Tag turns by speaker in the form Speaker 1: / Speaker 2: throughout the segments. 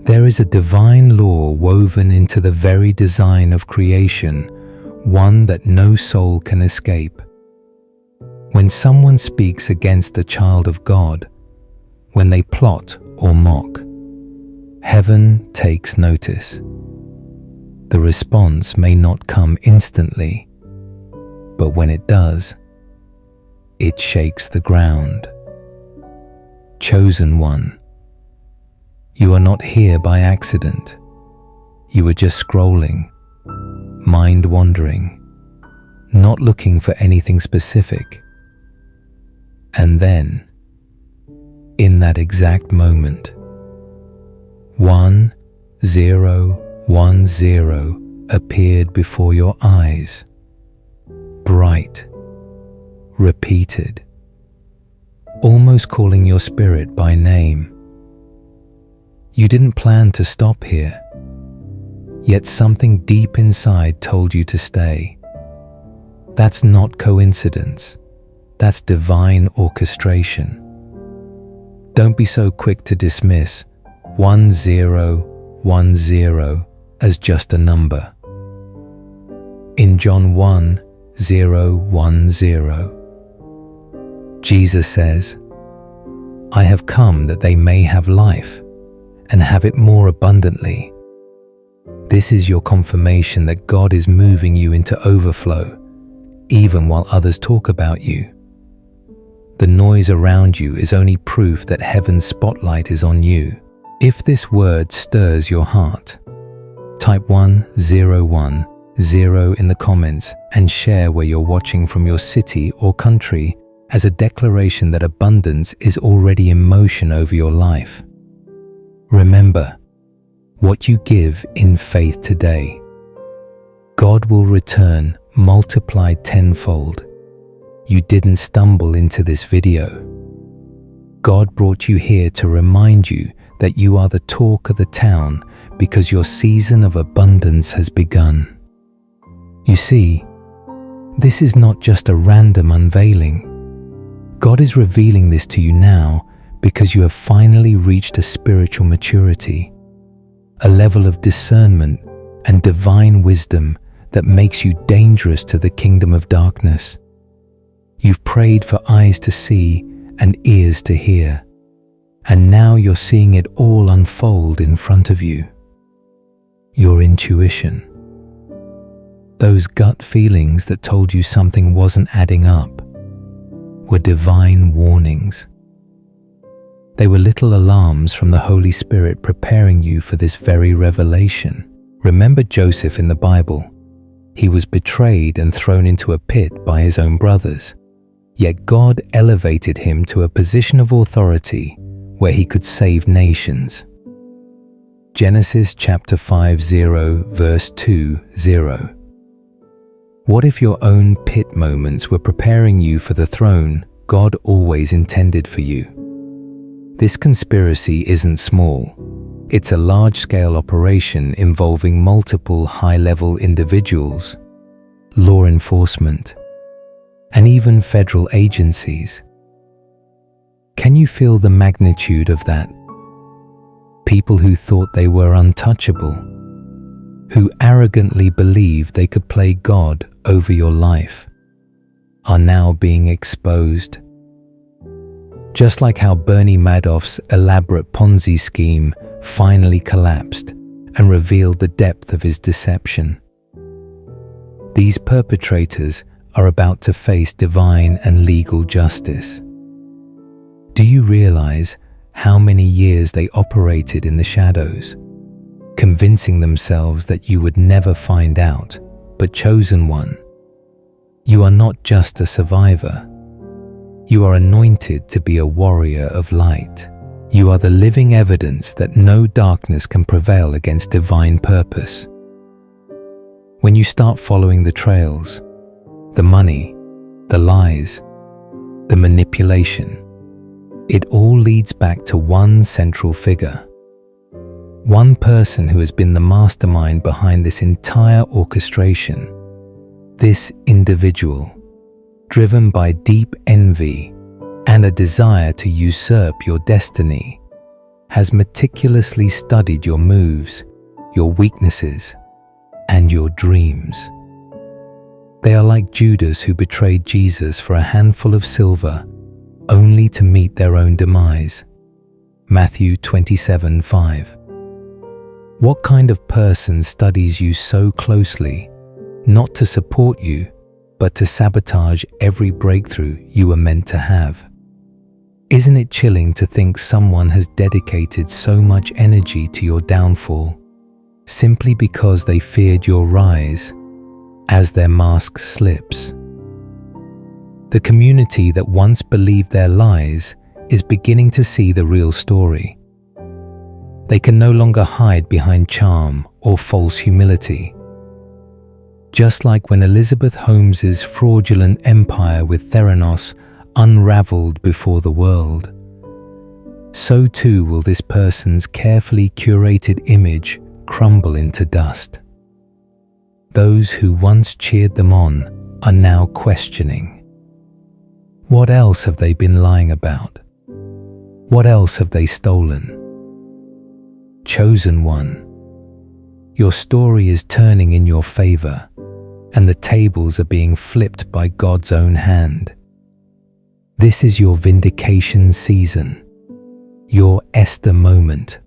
Speaker 1: There is a divine law woven into the very design of creation, one that no soul can escape. When someone speaks against a child of God, when they plot or mock, heaven takes notice. The response may not come instantly, but when it does, it shakes the ground. Chosen one, you are not here by accident. You are just scrolling, mind wandering, not looking for anything specific. And then, in that exact moment, 1010 appeared before your eyes, bright, repeated, almost calling your spirit by name. You didn't plan to stop here, yet something deep inside told you to stay. That's not coincidence. That's divine orchestration. Don't be so quick to dismiss 1010 as just a number. In John 1:010, Jesus says, "I have come that they may have life and have it more abundantly." This is your confirmation that God is moving you into overflow, even while others talk about you. The noise around you is only proof that heaven's spotlight is on you. If this word stirs your heart, type 1010 in the comments and share where you're watching from, your city or country, as a declaration that abundance is already in motion over your life. Remember, what you give in faith today, God will return multiplied tenfold. You didn't stumble into this video. God brought you here to remind you that you are the talk of the town because your season of abundance has begun. You see, this is not just a random unveiling. God is revealing this to you now because you have finally reached a spiritual maturity, a level of discernment and divine wisdom that makes you dangerous to the kingdom of darkness. You've prayed for eyes to see and ears to hear, and now you're seeing it all unfold in front of you. Your intuition, those gut feelings that told you something wasn't adding up, were divine warnings. They were little alarms from the Holy Spirit preparing you for this very revelation. Remember Joseph in the Bible? He was betrayed and thrown into a pit by his own brothers. Yet God elevated him to a position of authority where he could save nations. Genesis chapter 50 verse 20. What if your own pit moments were preparing you for the throne God always intended for you? This conspiracy isn't small. It's a large-scale operation involving multiple high-level individuals, law enforcement, and even federal agencies. Can you feel the magnitude of that? People who thought they were untouchable, who arrogantly believed they could play God over your life, are now being exposed. Just like how Bernie Madoff's elaborate Ponzi scheme finally collapsed and revealed the depth of his deception. These perpetrators are about to face divine and legal justice. Do you realize how many years they operated in the shadows, convincing themselves that you would never find out? But chosen one, you are not just a survivor. You are anointed to be a warrior of light. You are the living evidence that no darkness can prevail against divine purpose. When you start following the trails, the money, the lies, the manipulation, it all leads back to one central figure. One person who has been the mastermind behind this entire orchestration. This individual, driven by deep envy and a desire to usurp your destiny, has meticulously studied your moves, your weaknesses, and your dreams. They are like Judas who betrayed Jesus for a handful of silver, only to meet their own demise. Matthew 27:5. What kind of person studies you so closely, not to support you, but to sabotage every breakthrough you were meant to have? Isn't it chilling to think someone has dedicated so much energy to your downfall simply because they feared your rise as their mask slips? The community that once believed their lies is beginning to see the real story. They can no longer hide behind charm or false humility. Just like when Elizabeth Holmes's fraudulent empire with Theranos unraveled before the world, so too will this person's carefully curated image crumble into dust. Those who once cheered them on are now questioning. What else have they been lying about? What else have they stolen? Chosen one, your story is turning in your favor, and the tables are being flipped by God's own hand. This is your vindication season, your Esther moment,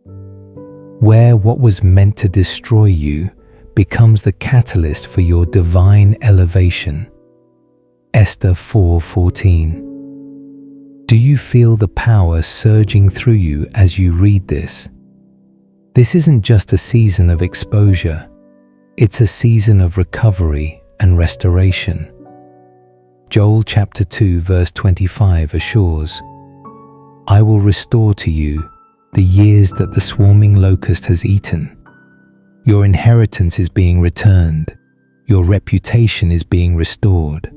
Speaker 1: where what was meant to destroy you becomes the catalyst for your divine elevation. Esther 4:14. Do you feel the power surging through you as you read this? This isn't just a season of exposure, it's a season of recovery and restoration. Joel chapter 2 verse 25 assures, I will restore to you the years that the swarming locust has eaten. Your inheritance is being returned, your reputation is being restored,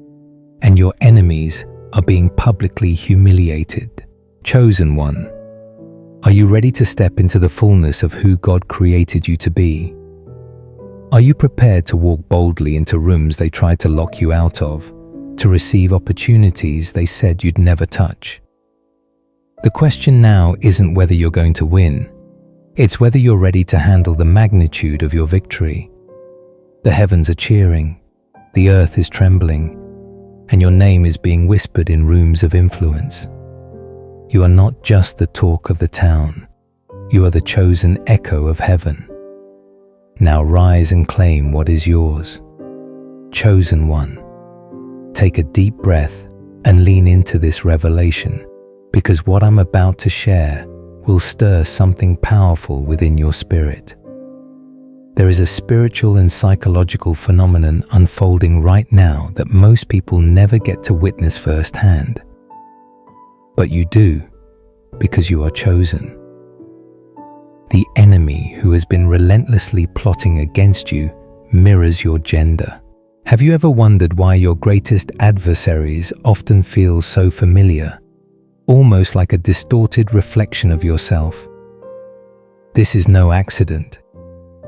Speaker 1: and your enemies are being publicly humiliated. Chosen one, are you ready to step into the fullness of who God created you to be? Are you prepared to walk boldly into rooms they tried to lock you out of, to receive opportunities they said you'd never touch? The question now isn't whether you're going to win, it's whether you're ready to handle the magnitude of your victory. The heavens are cheering, the earth is trembling, and your name is being whispered in rooms of influence. You are not just the talk of the town, you are the chosen echo of heaven. Now rise and claim what is yours. Chosen one, take a deep breath and lean into this revelation, because what I'm about to share will stir something powerful within your spirit. There is a spiritual and psychological phenomenon unfolding right now that most people never get to witness firsthand. But you do, because you are chosen. The enemy who has been relentlessly plotting against you mirrors your gender. Have you ever wondered why your greatest adversaries often feel so familiar, almost like a distorted reflection of yourself? This is no accident.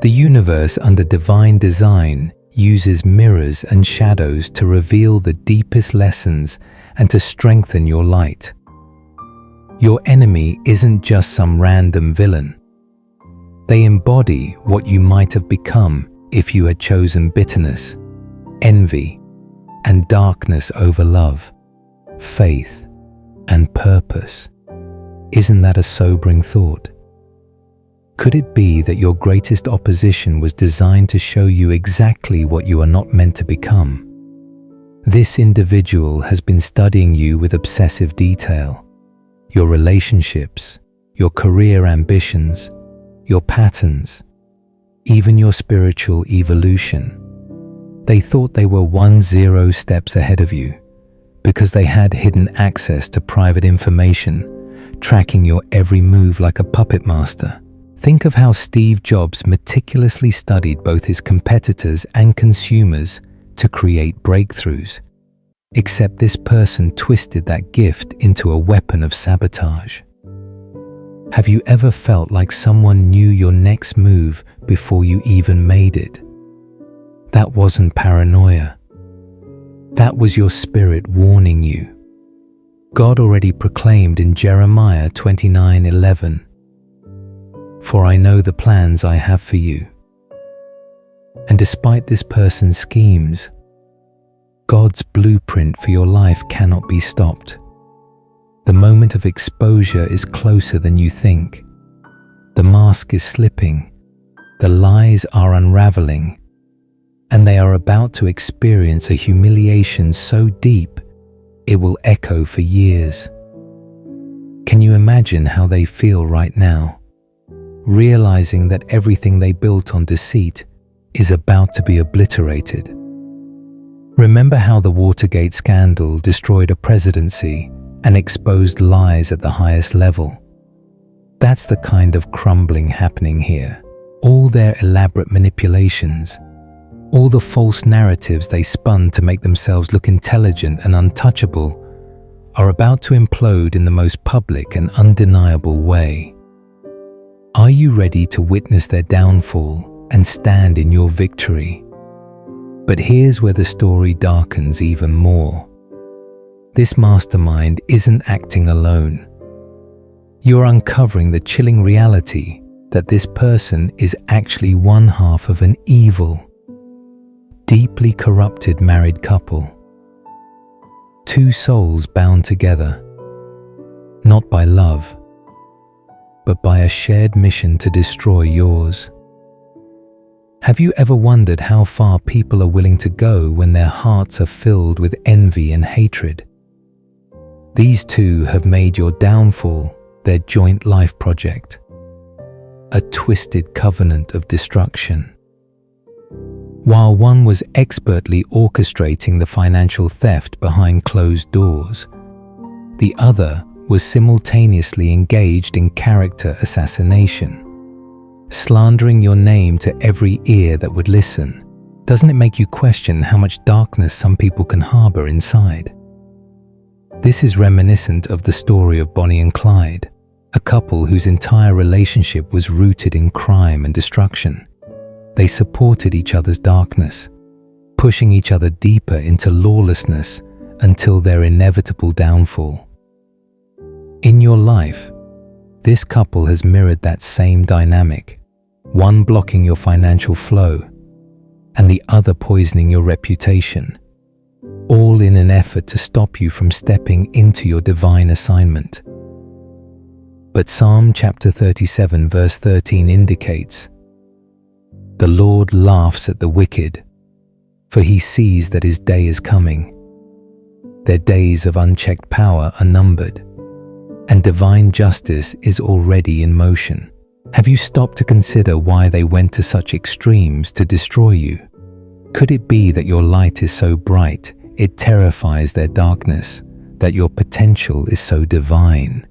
Speaker 1: The universe, under divine design, uses mirrors and shadows to reveal the deepest lessons and to strengthen your light. Your enemy isn't just some random villain. They embody what you might have become if you had chosen bitterness, envy, and darkness over love, faith, and purpose. Isn't that a sobering thought? Could it be that your greatest opposition was designed to show you exactly what you are not meant to become? This individual has been studying you with obsessive detail. Your relationships, your career ambitions, your patterns, even your spiritual evolution. They thought they were 10 steps ahead of you because they had hidden access to private information, tracking your every move like a puppet master. Think of how Steve Jobs meticulously studied both his competitors and consumers to create breakthroughs. Except this person twisted that gift into a weapon of sabotage. Have you ever felt like someone knew your next move before you even made it? That wasn't paranoia. That was your spirit warning you. God already proclaimed in Jeremiah 29:11, For I know the plans I have for you. And despite this person's schemes, God's blueprint for your life cannot be stopped. The moment of exposure is closer than you think. The mask is slipping, the lies are unraveling, and they are about to experience a humiliation so deep it will echo for years. Can you imagine how they feel right now, realizing that everything they built on deceit is about to be obliterated? Remember how the Watergate scandal destroyed a presidency and exposed lies at the highest level? That's the kind of crumbling happening here. All their elaborate manipulations, all the false narratives they spun to make themselves look intelligent and untouchable, are about to implode in the most public and undeniable way. Are you ready to witness their downfall and stand in your victory? But here's where the story darkens even more. This mastermind isn't acting alone. You're uncovering the chilling reality that this person is actually one half of an evil, deeply corrupted married couple. Two souls bound together, not by love, but by a shared mission to destroy yours. Have you ever wondered how far people are willing to go when their hearts are filled with envy and hatred? These two have made your downfall their joint life project, a twisted covenant of destruction. While one was expertly orchestrating the financial theft behind closed doors, the other was simultaneously engaged in character assassination, slandering your name to every ear that would listen. Doesn't it make you question how much darkness some people can harbor inside? This is reminiscent of the story of Bonnie and Clyde, a couple whose entire relationship was rooted in crime and destruction. They supported each other's darkness, pushing each other deeper into lawlessness until their inevitable downfall. In your life, this couple has mirrored that same dynamic, one blocking your financial flow and the other poisoning your reputation, all in an effort to stop you from stepping into your divine assignment. But Psalm chapter 37 verse 13 indicates, "The Lord laughs at the wicked, for he sees that his day is coming. Their days of unchecked power are numbered, and divine justice is already in motion." Have you stopped to consider why they went to such extremes to destroy you? Could it be that your light is so bright it terrifies their darkness, that your potential is so divine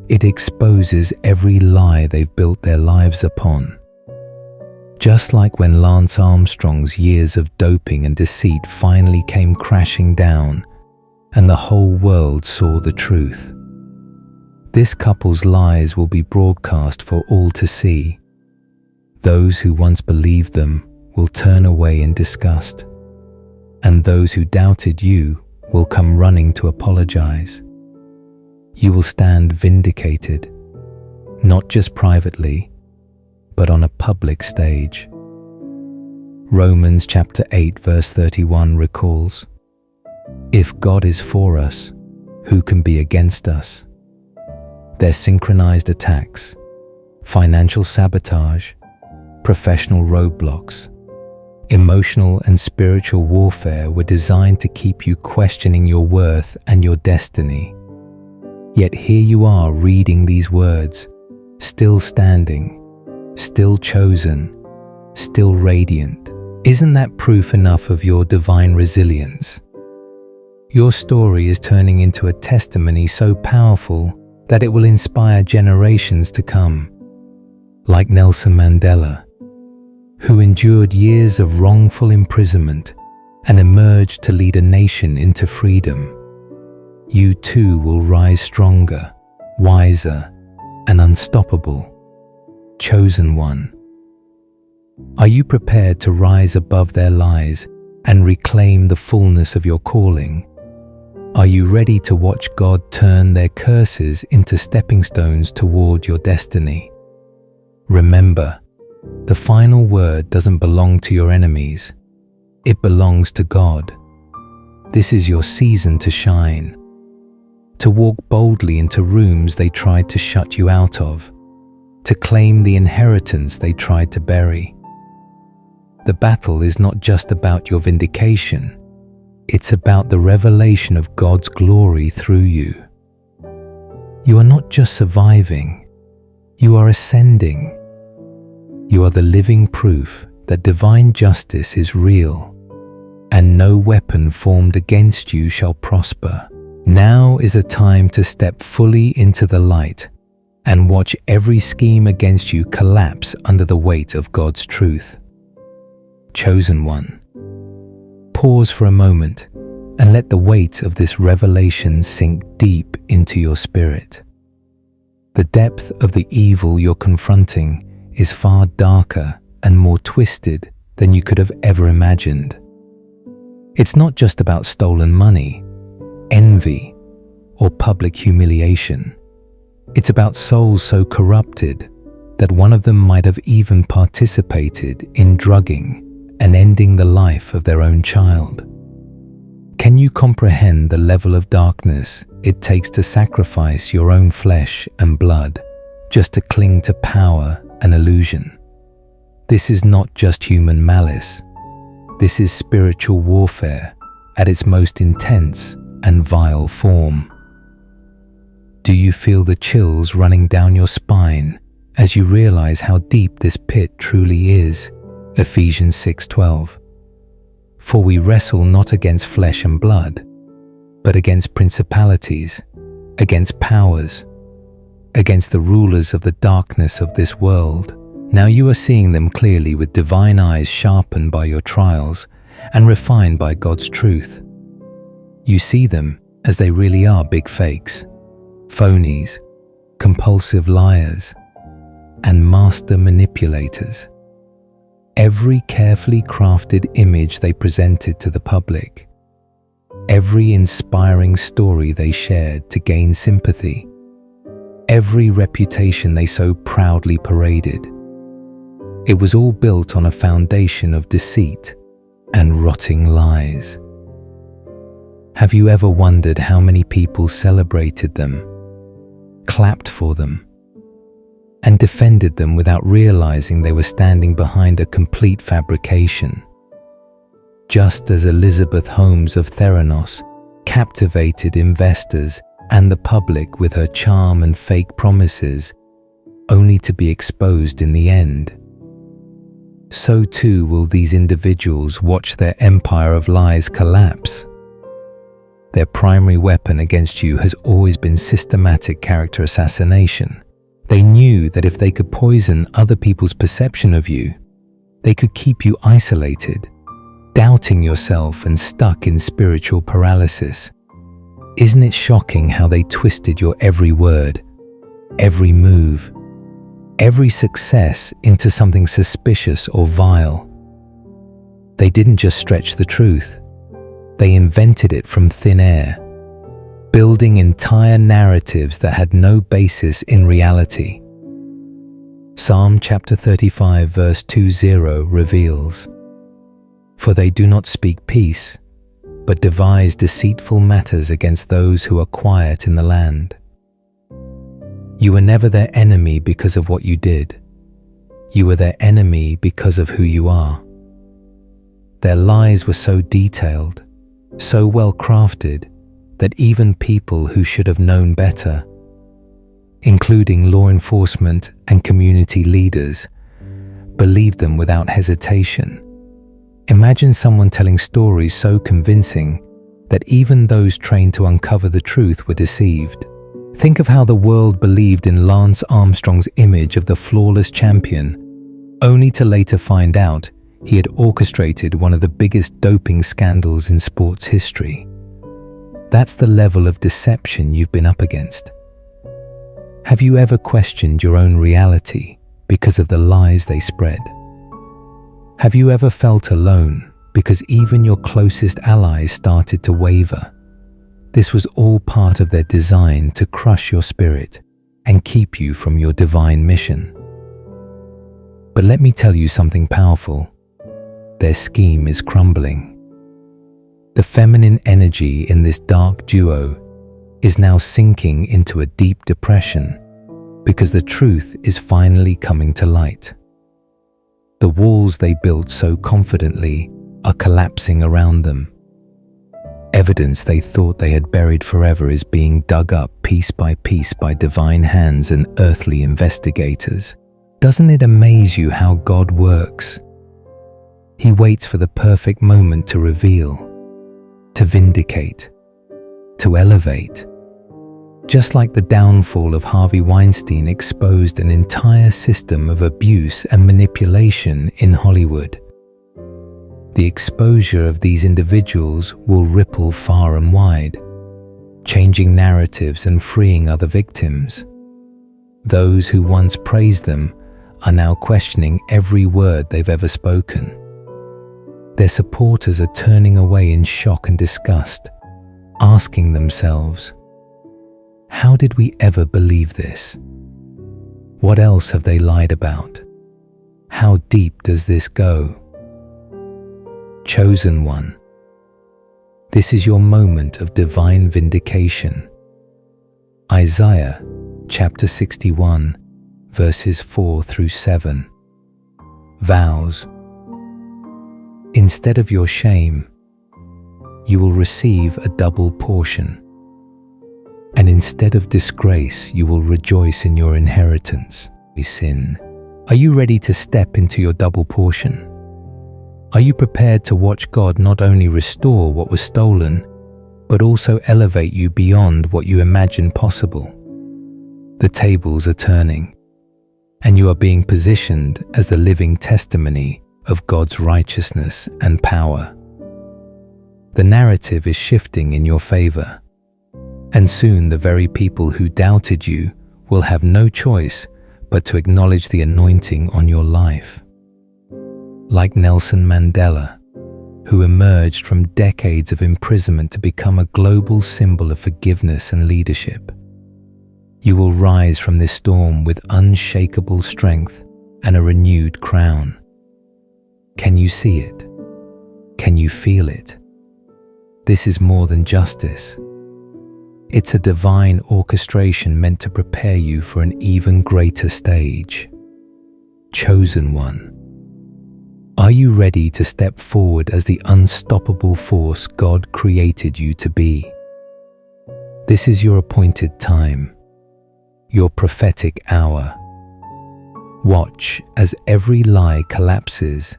Speaker 1: it exposes every lie they've built their lives upon? Just like when Lance Armstrong's years of doping and deceit finally came crashing down and the whole world saw the truth. This couple's lies will be broadcast for all to see. Those who once believed them will turn away in disgust, and those who doubted you will come running to apologize. You will stand vindicated, not just privately, but on a public stage. Romans chapter 8 verse 31 recalls, "If God is for us, who can be against us?" Their synchronized attacks, financial sabotage, professional roadblocks, emotional and spiritual warfare were designed to keep you questioning your worth and your destiny. Yet here you are reading these words, still standing, still chosen, still radiant. Isn't that proof enough of your divine resilience? Your story is turning into a testimony so powerful that it will inspire generations to come. Like Nelson Mandela, who endured years of wrongful imprisonment and emerged to lead a nation into freedom, you too will rise stronger, wiser, and unstoppable. Chosen one. Are you prepared to rise above their lies and reclaim the fullness of your calling? Are you ready to watch God turn their curses into stepping stones toward your destiny? Remember, the final word doesn't belong to your enemies. It belongs to God. This is your season to shine, to walk boldly into rooms they tried to shut you out of, to claim the inheritance they tried to bury. The battle is not just about your vindication, it's about the revelation of God's glory through you. You are not just surviving, you are ascending. You are the living proof that divine justice is real, and no weapon formed against you shall prosper. Now is a time to step fully into the light and watch every scheme against you collapse under the weight of God's truth. Chosen one, pause for a moment and let the weight of this revelation sink deep into your spirit. The depth of the evil you're confronting is far darker and more twisted than you could have ever imagined. It's not just about stolen money, envy, or public humiliation. It's about souls so corrupted that one of them might have even participated in drugging and ending the life of their own child. Can you comprehend the level of darkness it takes to sacrifice your own flesh and blood just to cling to power and illusion? This is not just human malice. This is spiritual warfare at its most intense and vile form. Do you feel the chills running down your spine as you realize how deep this pit truly is? Ephesians 6:12. For we wrestle not against flesh and blood, but against principalities, against powers, against the rulers of the darkness of this world. Now you are seeing them clearly with divine eyes sharpened by your trials and refined by God's truth. You see them as they really are: big fakes, phonies, compulsive liars, and master manipulators. Every carefully crafted image they presented to the public, every inspiring story they shared to gain sympathy, every reputation they so proudly paraded, it was all built on a foundation of deceit and rotting lies. Have you ever wondered how many people celebrated them, clapped for them, and defended them without realizing they were standing behind a complete fabrication? Just as Elizabeth Holmes of Theranos captivated investors and the public with her charm and fake promises, only to be exposed in the end, so too will these individuals watch their empire of lies collapse. Their primary weapon against you has always been systematic character assassination. They knew that if they could poison other people's perception of you, they could keep you isolated, doubting yourself and stuck in spiritual paralysis. Isn't it shocking how they twisted your every word, every move, every success into something suspicious or vile? They didn't just stretch the truth, they invented it from thin air, building entire narratives that had no basis in reality. Psalm chapter 35 verse 20 reveals, "For they do not speak peace, but devise deceitful matters against those who are quiet in the land." You were never their enemy because of what you did. You were their enemy because of who you are. Their lies were so detailed, so well crafted, that even people who should have known better, including law enforcement and community leaders, believed them without hesitation. Imagine someone telling stories so convincing that even those trained to uncover the truth were deceived. Think of how the world believed in Lance Armstrong's image of the flawless champion, only to later find out he had orchestrated one of the biggest doping scandals in sports history. That's the level of deception you've been up against. Have you ever questioned your own reality because of the lies they spread? Have you ever felt alone because even your closest allies started to waver? This was all part of their design to crush your spirit and keep you from your divine mission. But let me tell you something powerful. Their scheme is crumbling. The feminine energy in this dark duo is now sinking into a deep depression because the truth is finally coming to light. The walls they built so confidently are collapsing around them. Evidence they thought they had buried forever is being dug up piece by divine hands and earthly investigators. Doesn't it amaze you how God works? He waits for the perfect moment to reveal, to vindicate, to elevate. Just like the downfall of Harvey Weinstein exposed an entire system of abuse and manipulation in Hollywood. The exposure of these individuals will ripple far and wide, changing narratives and freeing other victims. Those who once praised them are now questioning every word they've ever spoken. Their supporters are turning away in shock and disgust, asking themselves, how did we ever believe this? What else have they lied about? How deep does this go? Chosen one, this is your moment of divine vindication. Isaiah chapter 61, verses 4 through 7. Vows. Instead of your shame, you will receive a double portion. And instead of disgrace, you will rejoice in your inheritance. Sin. Are you ready to step into your double portion? Are you prepared to watch God not only restore what was stolen, but also elevate you beyond what you imagined possible? The tables are turning, and you are being positioned as the living testimony of God's righteousness and power. The narrative is shifting in your favor, and soon the very people who doubted you will have no choice but to acknowledge the anointing on your life. Like Nelson Mandela, who emerged from decades of imprisonment to become a global symbol of forgiveness and leadership, you will rise from this storm with unshakable strength and a renewed crown. Can you see it? Can you feel it? This is more than justice. It's a divine orchestration meant to prepare you for an even greater stage. Chosen one. Are you ready to step forward as the unstoppable force God created you to be? This is your appointed time, your prophetic hour. Watch as every lie collapses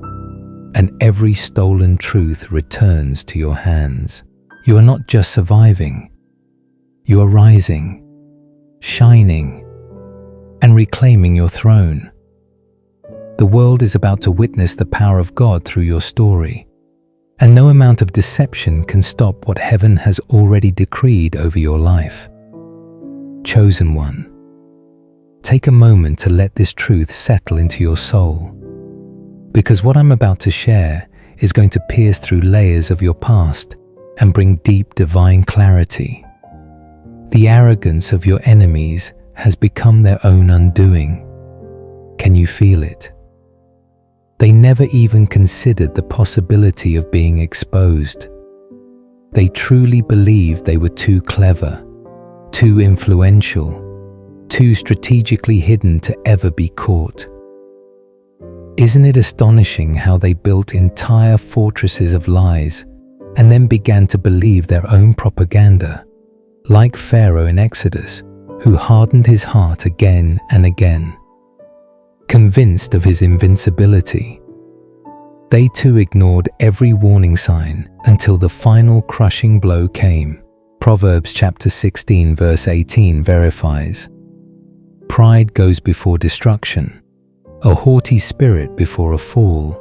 Speaker 1: and every stolen truth returns to your hands. You are not just surviving, you are rising, shining, and reclaiming your throne. The world is about to witness the power of God through your story, and no amount of deception can stop what heaven has already decreed over your life. Chosen one, take a moment to let this truth settle into your soul, because what I'm about to share is going to pierce through layers of your past and bring deep divine clarity. The arrogance of your enemies has become their own undoing. Can you feel it? They never even considered the possibility of being exposed. They truly believed they were too clever, too influential, too strategically hidden to ever be caught. Isn't it astonishing how they built entire fortresses of lies and then began to believe their own propaganda, like Pharaoh in Exodus, who hardened his heart again and again? Convinced of his invincibility, they too ignored every warning sign until the final crushing blow came. Proverbs chapter 16 verse 18 verifies, "Pride goes before destruction, a haughty spirit before a fall."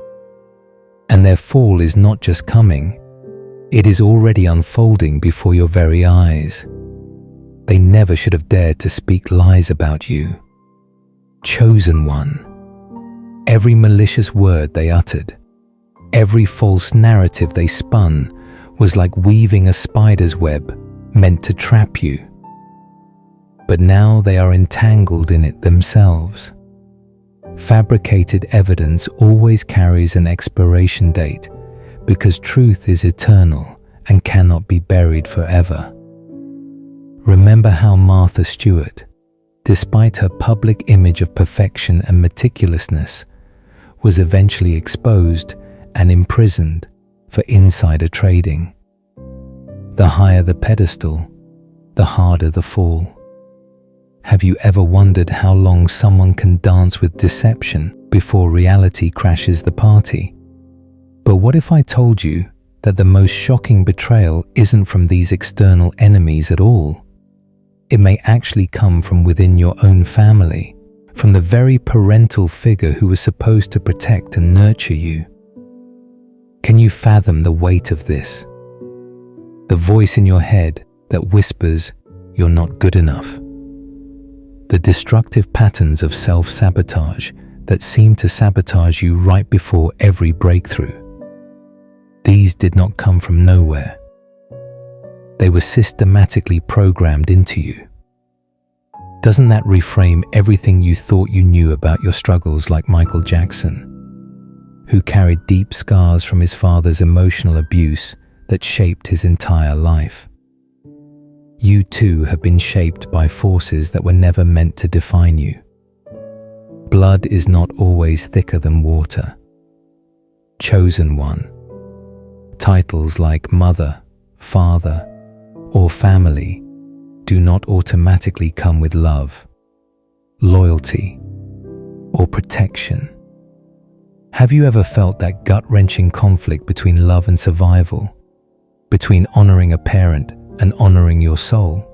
Speaker 1: And their fall is not just coming, it is already unfolding before your very eyes. They never should have dared to speak lies about you. Chosen one. Every malicious word they uttered, every false narrative they spun was like weaving a spider's web meant to trap you. But now they are entangled in it themselves. Fabricated evidence always carries an expiration date because truth is eternal and cannot be buried forever. Remember how Martha Stewart, despite her public image of perfection and meticulousness, was eventually exposed and imprisoned for insider trading. The higher the pedestal, the harder the fall. Have you ever wondered how long someone can dance with deception before reality crashes the party? But what if I told you that the most shocking betrayal isn't from these external enemies at all? It may actually come from within your own family, from the very parental figure who was supposed to protect and nurture you. Can you fathom the weight of this? The voice in your head that whispers, "You're not good enough." The destructive patterns of self-sabotage that seem to sabotage you right before every breakthrough. These did not come from nowhere. They were systematically programmed into you. Doesn't that reframe everything you thought you knew about your struggles, like Michael Jackson, who carried deep scars from his father's emotional abuse that shaped his entire life? You too have been shaped by forces that were never meant to define you. Blood is not always thicker than water. Chosen one. Titles like mother, father, or family do not automatically come with love, loyalty, or protection. Have you ever felt that gut-wrenching conflict between love and survival, between honoring a parent and honoring your soul?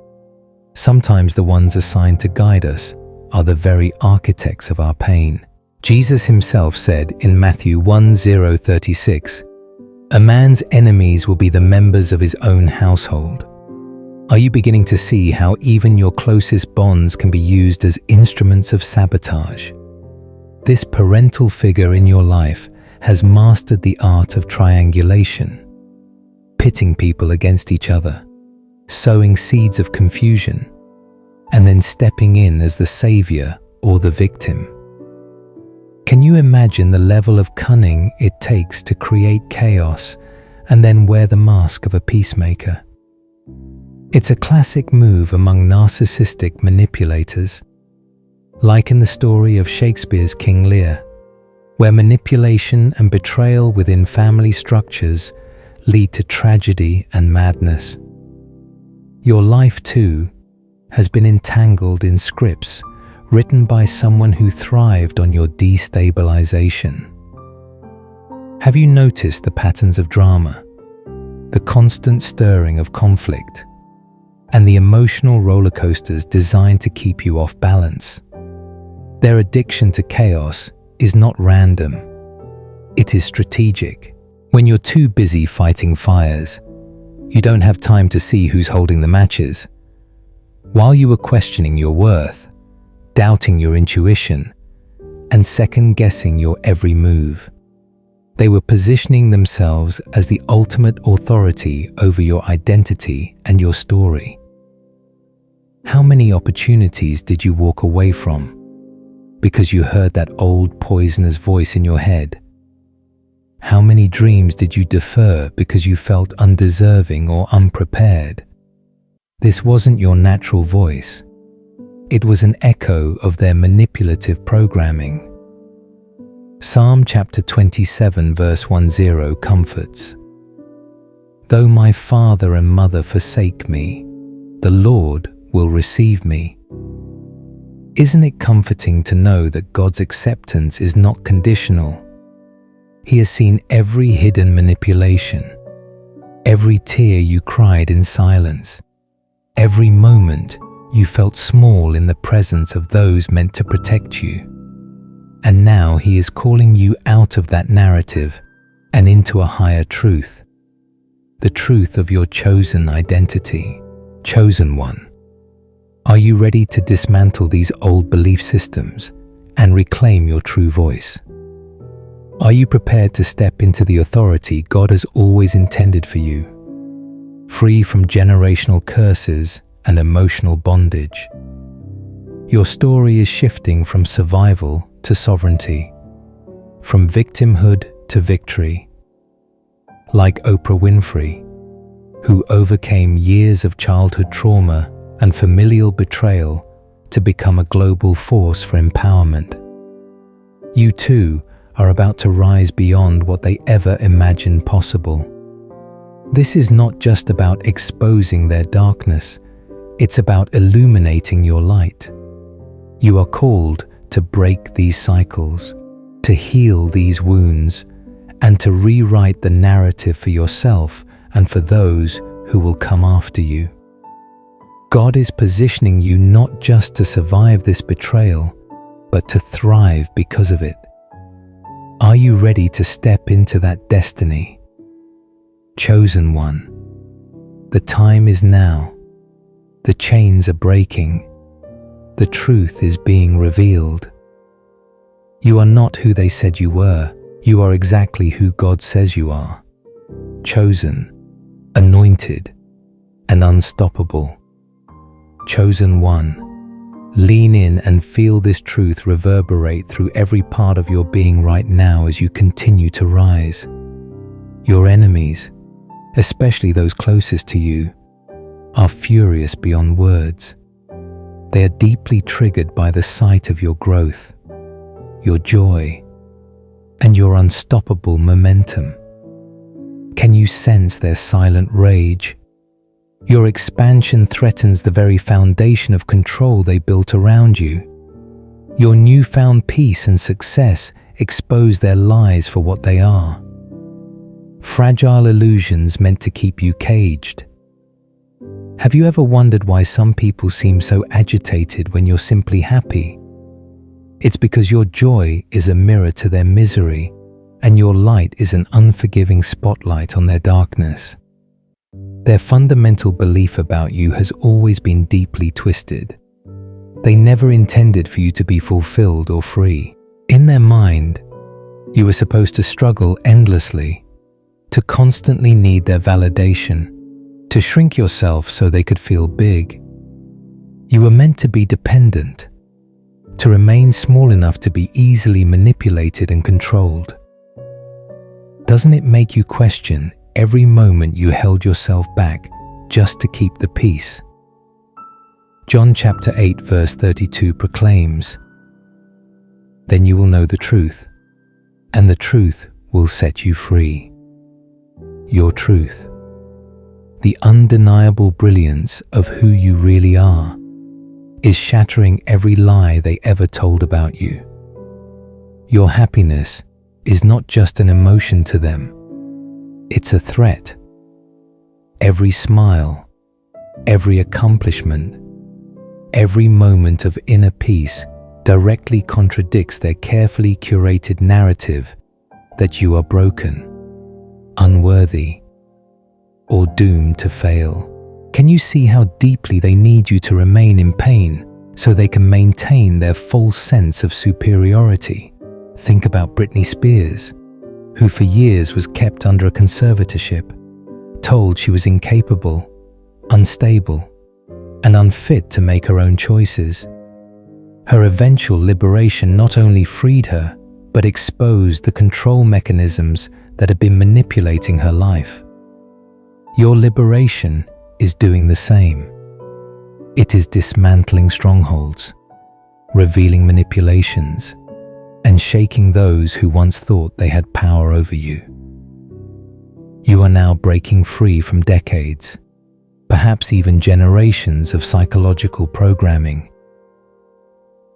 Speaker 1: Sometimes the ones assigned to guide us are the very architects of our pain. Jesus himself said in Matthew 1:36, "A man's enemies will be the members of his own household." Are you beginning to see how even your closest bonds can be used as instruments of sabotage? This parental figure in your life has mastered the art of triangulation, pitting people against each other, sowing seeds of confusion, and then stepping in as the savior or the victim. Can you imagine the level of cunning it takes to create chaos and then wear the mask of a peacemaker? It's a classic move among narcissistic manipulators, like in the story of Shakespeare's King Lear, where manipulation and betrayal within family structures lead to tragedy and madness. Your life, too, has been entangled in scripts written by someone who thrived on your destabilization. Have you noticed the patterns of drama, the constant stirring of conflict, and the emotional roller coasters designed to keep you off balance? Their addiction to chaos is not random. It is strategic. When you're too busy fighting fires, you don't have time to see who's holding the matches. While you were questioning your worth, doubting your intuition, and second-guessing your every move, they were positioning themselves as the ultimate authority over your identity and your story. How many opportunities did you walk away from because you heard that old poisonous voice in your head? How many dreams did you defer because you felt undeserving or unprepared? This wasn't your natural voice. It was an echo of their manipulative programming. Psalm chapter 27 verse 10 comforts. "Though my father and mother forsake me, the Lord will receive me." Isn't it comforting to know that God's acceptance is not conditional? He has seen every hidden manipulation, every tear you cried in silence, every moment you felt small in the presence of those meant to protect you. And now He is calling you out of that narrative and into a higher truth, the truth of your chosen identity, chosen one. Are you ready to dismantle these old belief systems and reclaim your true voice? Are you prepared to step into the authority God has always intended for you, free from generational curses and emotional bondage? Your story is shifting from survival to sovereignty, from victimhood to victory. Like Oprah Winfrey, who overcame years of childhood trauma and familial betrayal to become a global force for empowerment. You too are about to rise beyond what they ever imagined possible. This is not just about exposing their darkness, it's about illuminating your light. You are called to break these cycles, to heal these wounds, and to rewrite the narrative for yourself and for those who will come after you. God is positioning you not just to survive this betrayal, but to thrive because of it. Are you ready to step into that destiny? Chosen one, the time is now. The chains are breaking. The truth is being revealed. You are not who they said you were. You are exactly who God says you are. Chosen, anointed, and unstoppable. Chosen one. Lean in and feel this truth reverberate through every part of your being right now as you continue to rise. Your enemies, especially those closest to you, are furious beyond words. They are deeply triggered by the sight of your growth, your joy, and your unstoppable momentum. Can you sense their silent rage? Your expansion threatens the very foundation of control they built around you. Your newfound peace and success expose their lies for what they are. Fragile illusions meant to keep you caged. Have you ever wondered why some people seem so agitated when you're simply happy? It's because your joy is a mirror to their misery, and your light is an unforgiving spotlight on their darkness. Their fundamental belief about you has always been deeply twisted. They never intended for you to be fulfilled or free. In their mind, you were supposed to struggle endlessly, to constantly need their validation, to shrink yourself so they could feel big. You were meant to be dependent, to remain small enough to be easily manipulated and controlled. Doesn't it make you question every moment you held yourself back just to keep the peace? John chapter 8 verse 32 proclaims, "Then you will know the truth, and the truth will set you free." Your truth, the undeniable brilliance of who you really are, is shattering every lie they ever told about you. Your happiness is not just an emotion to them, it's a threat. Every smile, every accomplishment, every moment of inner peace directly contradicts their carefully curated narrative that you are broken, unworthy, or doomed to fail. Can you see how deeply they need you to remain in pain so they can maintain their false sense of superiority? Think about Britney Spears, who for years was kept under a conservatorship, told she was incapable, unstable, and unfit to make her own choices. Her eventual liberation not only freed her, but exposed the control mechanisms that had been manipulating her life. Your liberation is doing the same. It is dismantling strongholds, revealing manipulations, and shaking those who once thought they had power over you. You are now breaking free from decades, perhaps even generations of psychological programming.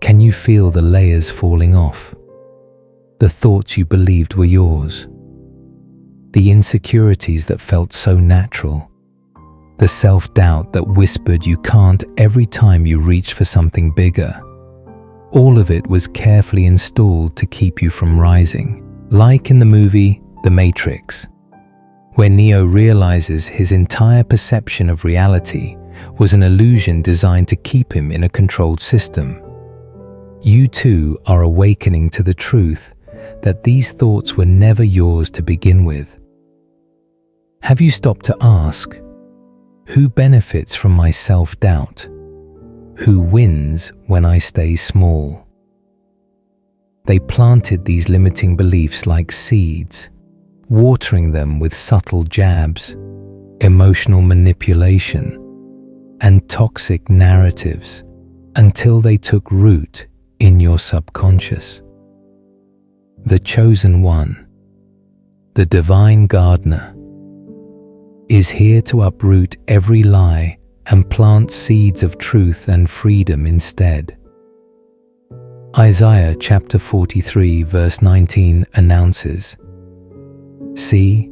Speaker 1: Can you feel the layers falling off? The thoughts you believed were yours, the insecurities that felt so natural, the self-doubt that whispered you can't every time you reached for something bigger. All of it was carefully installed to keep you from rising, like in the movie The Matrix, where Neo realizes his entire perception of reality was an illusion designed to keep him in a controlled system. You too are awakening to the truth that these thoughts were never yours to begin with. Have you stopped to ask, who benefits from my self-doubt? Who wins when I stay small? They planted these limiting beliefs like seeds, watering them with subtle jabs, emotional manipulation, and toxic narratives until they took root in your subconscious. The chosen one, the divine gardener, is here to uproot every lie and plant seeds of truth and freedom instead. Isaiah chapter 43 verse 19 announces, "See,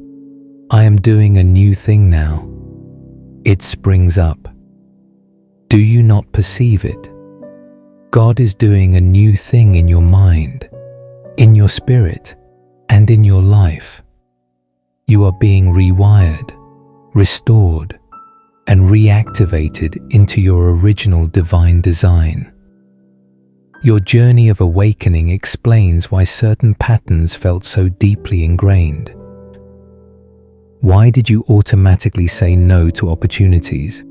Speaker 1: I am doing a new thing now. It springs up. Do you not perceive it? God is doing a new thing in your mind, in your spirit, and in your life. You are being rewired, restored, and reactivated into your original divine design." Your journey of awakening explains why certain patterns felt so deeply ingrained. Why did you automatically say no to opportunities?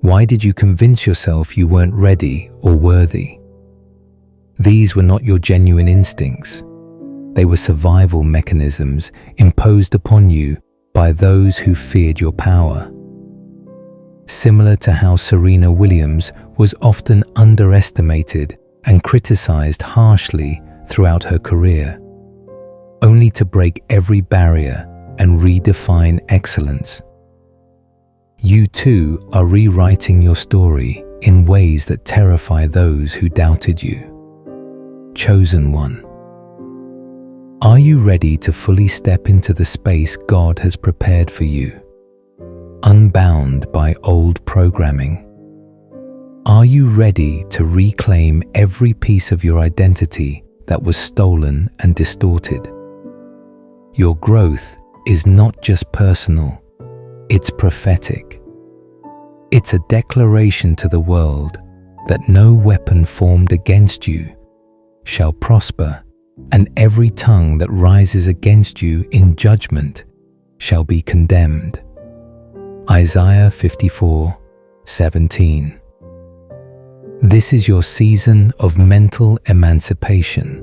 Speaker 1: Why did you convince yourself you weren't ready or worthy? These were not your genuine instincts. They were survival mechanisms imposed upon you by those who feared your power. Similar to how Serena Williams was often underestimated and criticized harshly throughout her career, only to break every barrier and redefine excellence. You too are rewriting your story in ways that terrify those who doubted you. Chosen one, are you ready to fully step into the space God has prepared for you? Unbound by old programming? Are you ready to reclaim every piece of your identity that was stolen and distorted? Your growth is not just personal, it's prophetic. It's a declaration to the world that no weapon formed against you shall prosper, and every tongue that rises against you in judgment shall be condemned. Isaiah 54:17. This is your season of mental emancipation.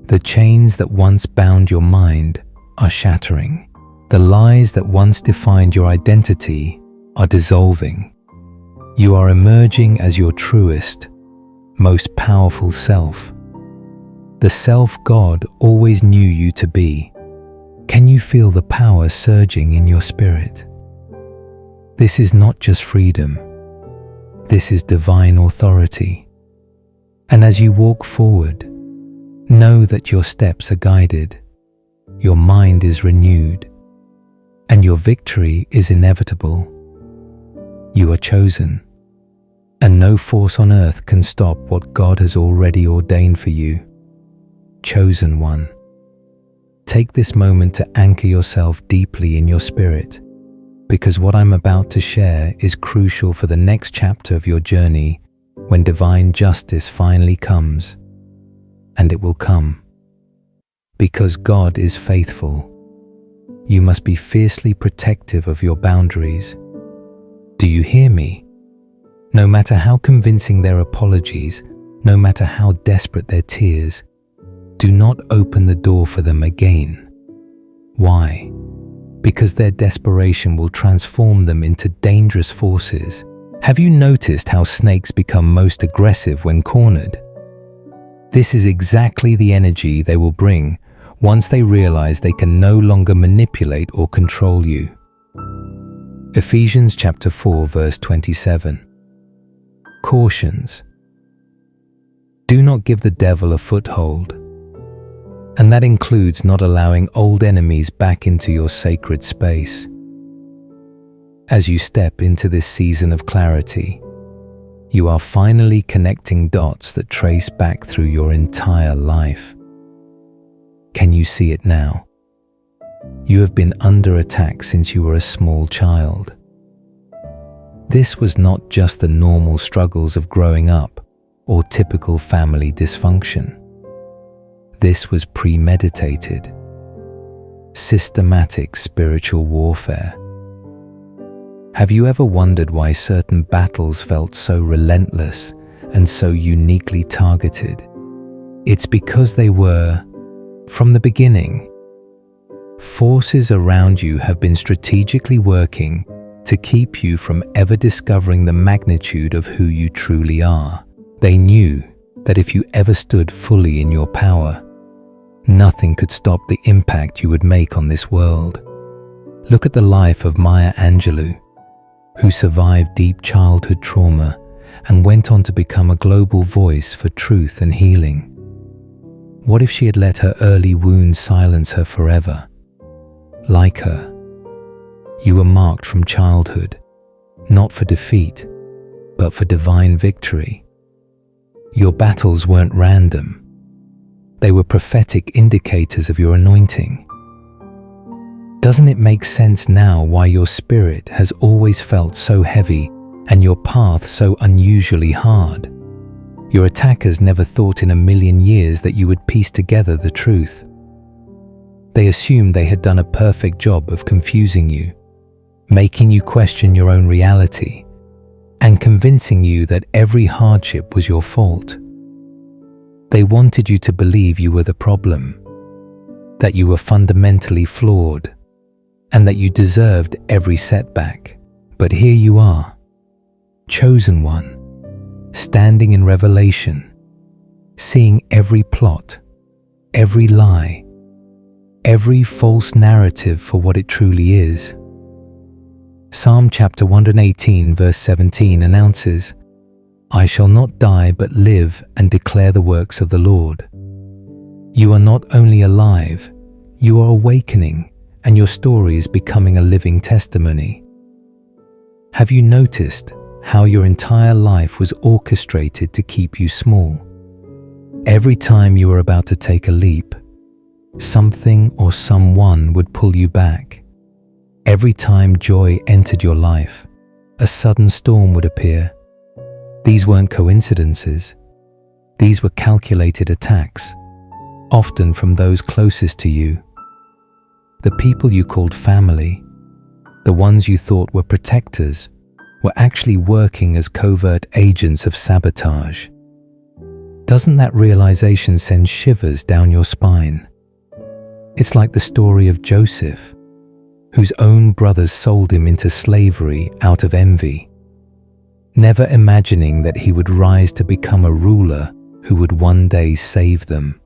Speaker 1: The chains that once bound your mind are shattering. The lies that once defined your identity are dissolving. You are emerging as your truest, most powerful self. The self God always knew you to be. Can you feel the power surging in your spirit? This is not just freedom. This is divine authority. And as you walk forward, know that your steps are guided, your mind is renewed, and your victory is inevitable. You are chosen, and no force on earth can stop what God has already ordained for you. Chosen one, take this moment to anchor yourself deeply in your spirit, because what I'm about to share is crucial for the next chapter of your journey when divine justice finally comes. And it will come. Because God is faithful, you must be fiercely protective of your boundaries. Do you hear me? No matter how convincing their apologies, no matter how desperate their tears, do not open the door for them again. Why? Because their desperation will transform them into dangerous forces. Have you noticed how snakes become most aggressive when cornered? This is exactly the energy they will bring once they realize they can no longer manipulate or control you. Ephesians chapter 4 verse 27 cautions, do not give the devil a foothold. And that includes not allowing old enemies back into your sacred space. As you step into this season of clarity, you are finally connecting dots that trace back through your entire life. Can you see it now? You have been under attack since you were a small child. This was not just the normal struggles of growing up or typical family dysfunction. This was premeditated, systematic spiritual warfare. Have you ever wondered why certain battles felt so relentless and so uniquely targeted? It's because they were, from the beginning. Forces around you have been strategically working to keep you from ever discovering the magnitude of who you truly are. They knew that if you ever stood fully in your power, nothing could stop the impact you would make on this world. Look at the life of Maya Angelou, who survived deep childhood trauma and went on to become a global voice for truth and healing. What if she had let her early wounds silence her forever? Like her, you were marked from childhood, not for defeat, but for divine victory. Your battles weren't random. They were prophetic indicators of your anointing. Doesn't it make sense now why your spirit has always felt so heavy and your path so unusually hard? Your attackers never thought in a million years that you would piece together the truth. They assumed they had done a perfect job of confusing you, making you question your own reality, and convincing you that every hardship was your fault. They wanted you to believe you were the problem, that you were fundamentally flawed, and that you deserved every setback. But here you are, chosen one, standing in revelation, seeing every plot, every lie, every false narrative for what it truly is. Psalm chapter 118 verse 17 announces, "I shall not die but live and declare the works of the Lord." You are not only alive, you are awakening, and your story is becoming a living testimony. Have you noticed how your entire life was orchestrated to keep you small? Every time you were about to take a leap, something or someone would pull you back. Every time joy entered your life, a sudden storm would appear. These weren't coincidences. These were calculated attacks, often from those closest to you. The people you called family, the ones you thought were protectors, were actually working as covert agents of sabotage. Doesn't that realization send shivers down your spine? It's like the story of Joseph, whose own brothers sold him into slavery out of envy, never imagining that he would rise to become a ruler who would one day save them.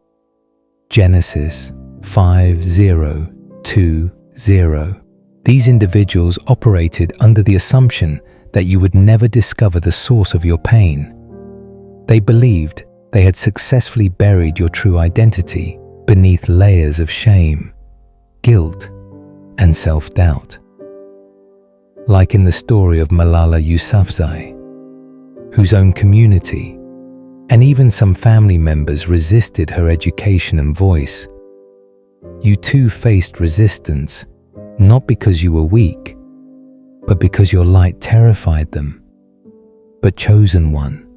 Speaker 1: Genesis 5:0-20. These individuals operated under the assumption that you would never discover the source of your pain. They believed they had successfully buried your true identity beneath layers of shame, guilt, and self-doubt. Like in the story of Malala Yousafzai, whose own community and even some family members resisted her education and voice. You too faced resistance, not because you were weak, but because your light terrified them. But chosen one,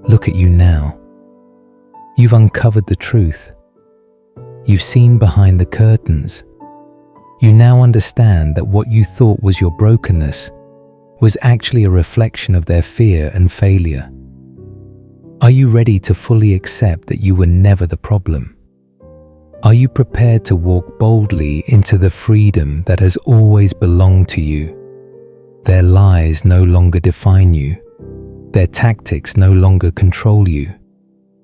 Speaker 1: look at you now. You've uncovered the truth. You've seen behind the curtains. You now understand that what you thought was your brokenness was actually a reflection of their fear and failure. Are you ready to fully accept that you were never the problem? Are you prepared to walk boldly into the freedom that has always belonged to you? Their lies no longer define you. Their tactics no longer control you.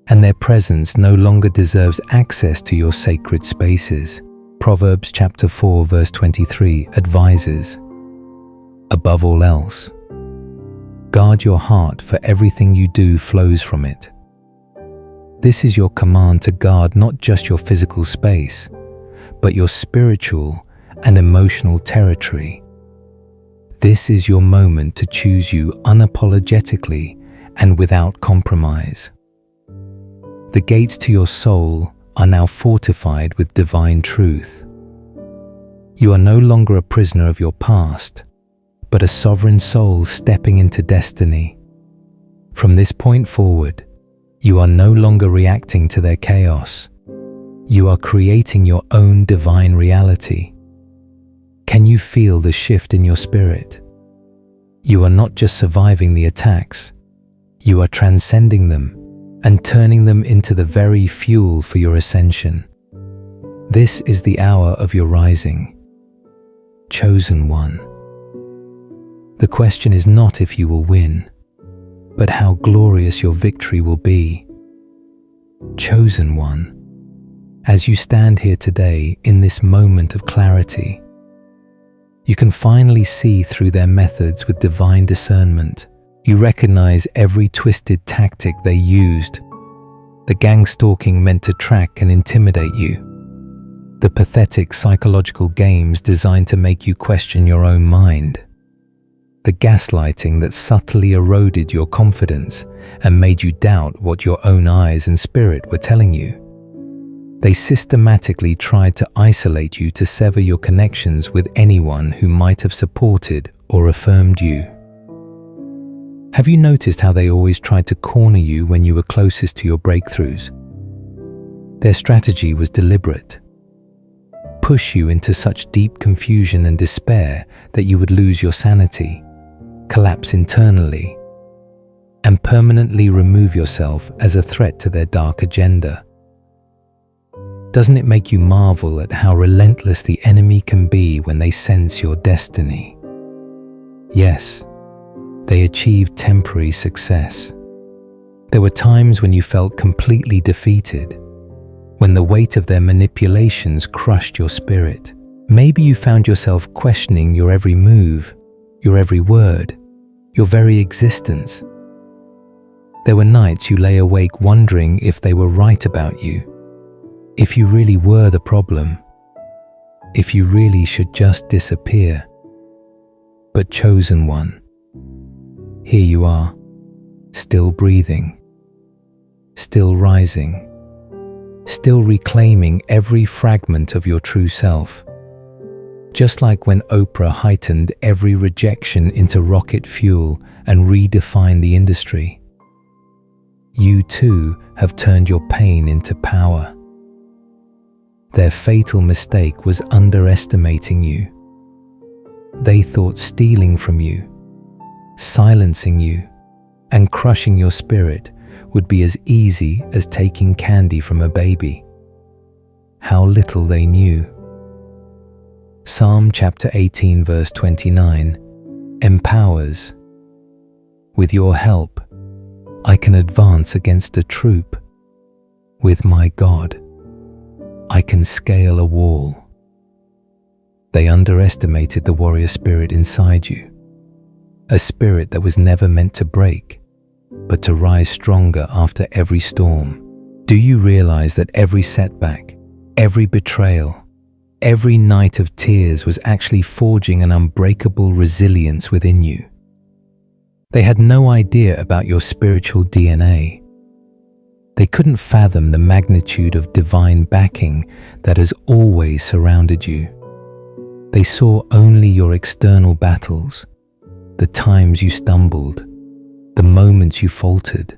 Speaker 1: And their presence no longer deserves access to your sacred spaces. Proverbs chapter 4 verse 23 advises, above all else, guard your heart, for everything you do flows from it. This is your command to guard not just your physical space, but your spiritual and emotional territory. This is your moment to choose you unapologetically and without compromise. The gates to your soul are now fortified with divine truth. You are no longer a prisoner of your past, but a sovereign soul stepping into destiny. From this point forward, you are no longer reacting to their chaos. You are creating your own divine reality. Can you feel the shift in your spirit? You are not just surviving the attacks, you are transcending them and turning them into the very fuel for your ascension. This is the hour of your rising. Chosen one. The question is not if you will win, but how glorious your victory will be. Chosen one. As you stand here today in this moment of clarity, you can finally see through their methods with divine discernment. You recognize every twisted tactic they used. The gang stalking meant to track and intimidate you. The pathetic psychological games designed to make you question your own mind. The gaslighting that subtly eroded your confidence and made you doubt what your own eyes and spirit were telling you. They systematically tried to isolate you to sever your connections with anyone who might have supported or affirmed you. Have you noticed how they always tried to corner you when you were closest to your breakthroughs? Their strategy was deliberate. Push you into such deep confusion and despair that you would lose your sanity, collapse internally, and permanently remove yourself as a threat to their dark agenda. Doesn't it make you marvel at how relentless the enemy can be when they sense your destiny? Yes, they achieved temporary success. There were times when you felt completely defeated, when the weight of their manipulations crushed your spirit. Maybe you found yourself questioning your every move, your every word, your very existence. There were nights you lay awake wondering if they were right about you, if you really were the problem, if you really should just disappear. But chosen one, here you are, still breathing, still rising, still reclaiming every fragment of your true self. Just like when Oprah heightened every rejection into rocket fuel and redefined the industry, you too have turned your pain into power. Their fatal mistake was underestimating you. They thought stealing from you, silencing you, and crushing your spirit would be as easy as taking candy from a baby. How little they knew. Psalm chapter 18 verse 29 empowers. With your help, I can advance against a troop. With my God, I can scale a wall. They underestimated the warrior spirit inside you, a spirit that was never meant to break, but to rise stronger after every storm. Do you realize that every setback, every betrayal, every night of tears was actually forging an unbreakable resilience within you? They had no idea about your spiritual DNA. They couldn't fathom the magnitude of divine backing that has always surrounded you. They saw only your external battles, the times you stumbled, the moments you faltered,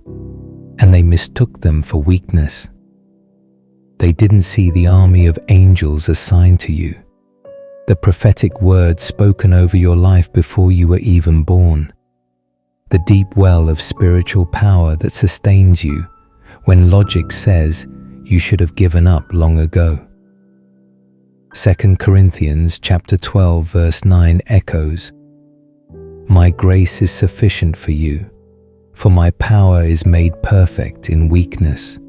Speaker 1: and they mistook them for weakness. They didn't see the army of angels assigned to you, the prophetic words spoken over your life before you were even born, the deep well of spiritual power that sustains you when logic says you should have given up long ago. 2 Corinthians chapter 12 verse 9 echoes, "My grace is sufficient for you, for my power is made perfect in weakness."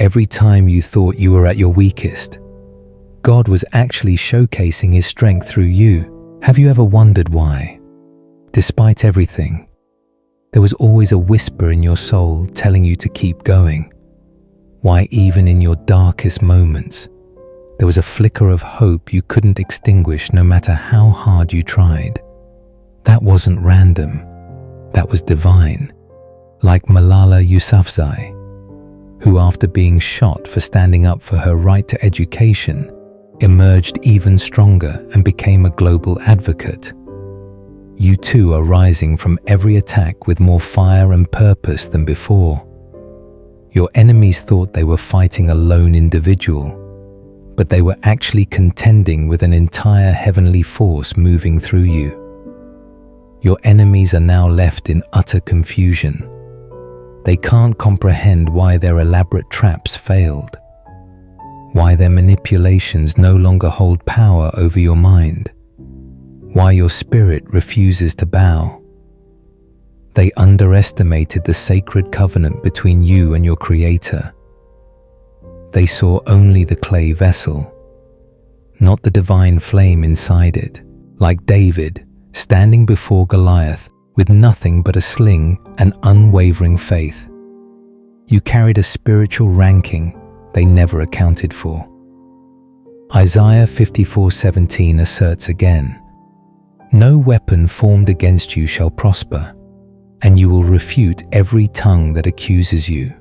Speaker 1: Every time you thought you were at your weakest, God was actually showcasing His strength through you. Have you ever wondered why? Despite everything, there was always a whisper in your soul telling you to keep going. Why even in your darkest moments, there was a flicker of hope you couldn't extinguish no matter how hard you tried. That wasn't random. That was divine. Like Malala Yousafzai, who after being shot for standing up for her right to education, emerged even stronger and became a global advocate. You too are rising from every attack with more fire and purpose than before. Your enemies thought they were fighting a lone individual, but they were actually contending with an entire heavenly force moving through you. Your enemies are now left in utter confusion. They can't comprehend why their elaborate traps failed, why their manipulations no longer hold power over your mind, why your spirit refuses to bow. They underestimated the sacred covenant between you and your Creator. They saw only the clay vessel, not the divine flame inside it, like David standing before Goliath with nothing but a sling and unwavering faith. You carried a spiritual ranking they never accounted for. Isaiah 54:17 asserts again, "No weapon formed against you shall prosper, and you will refute every tongue that accuses you."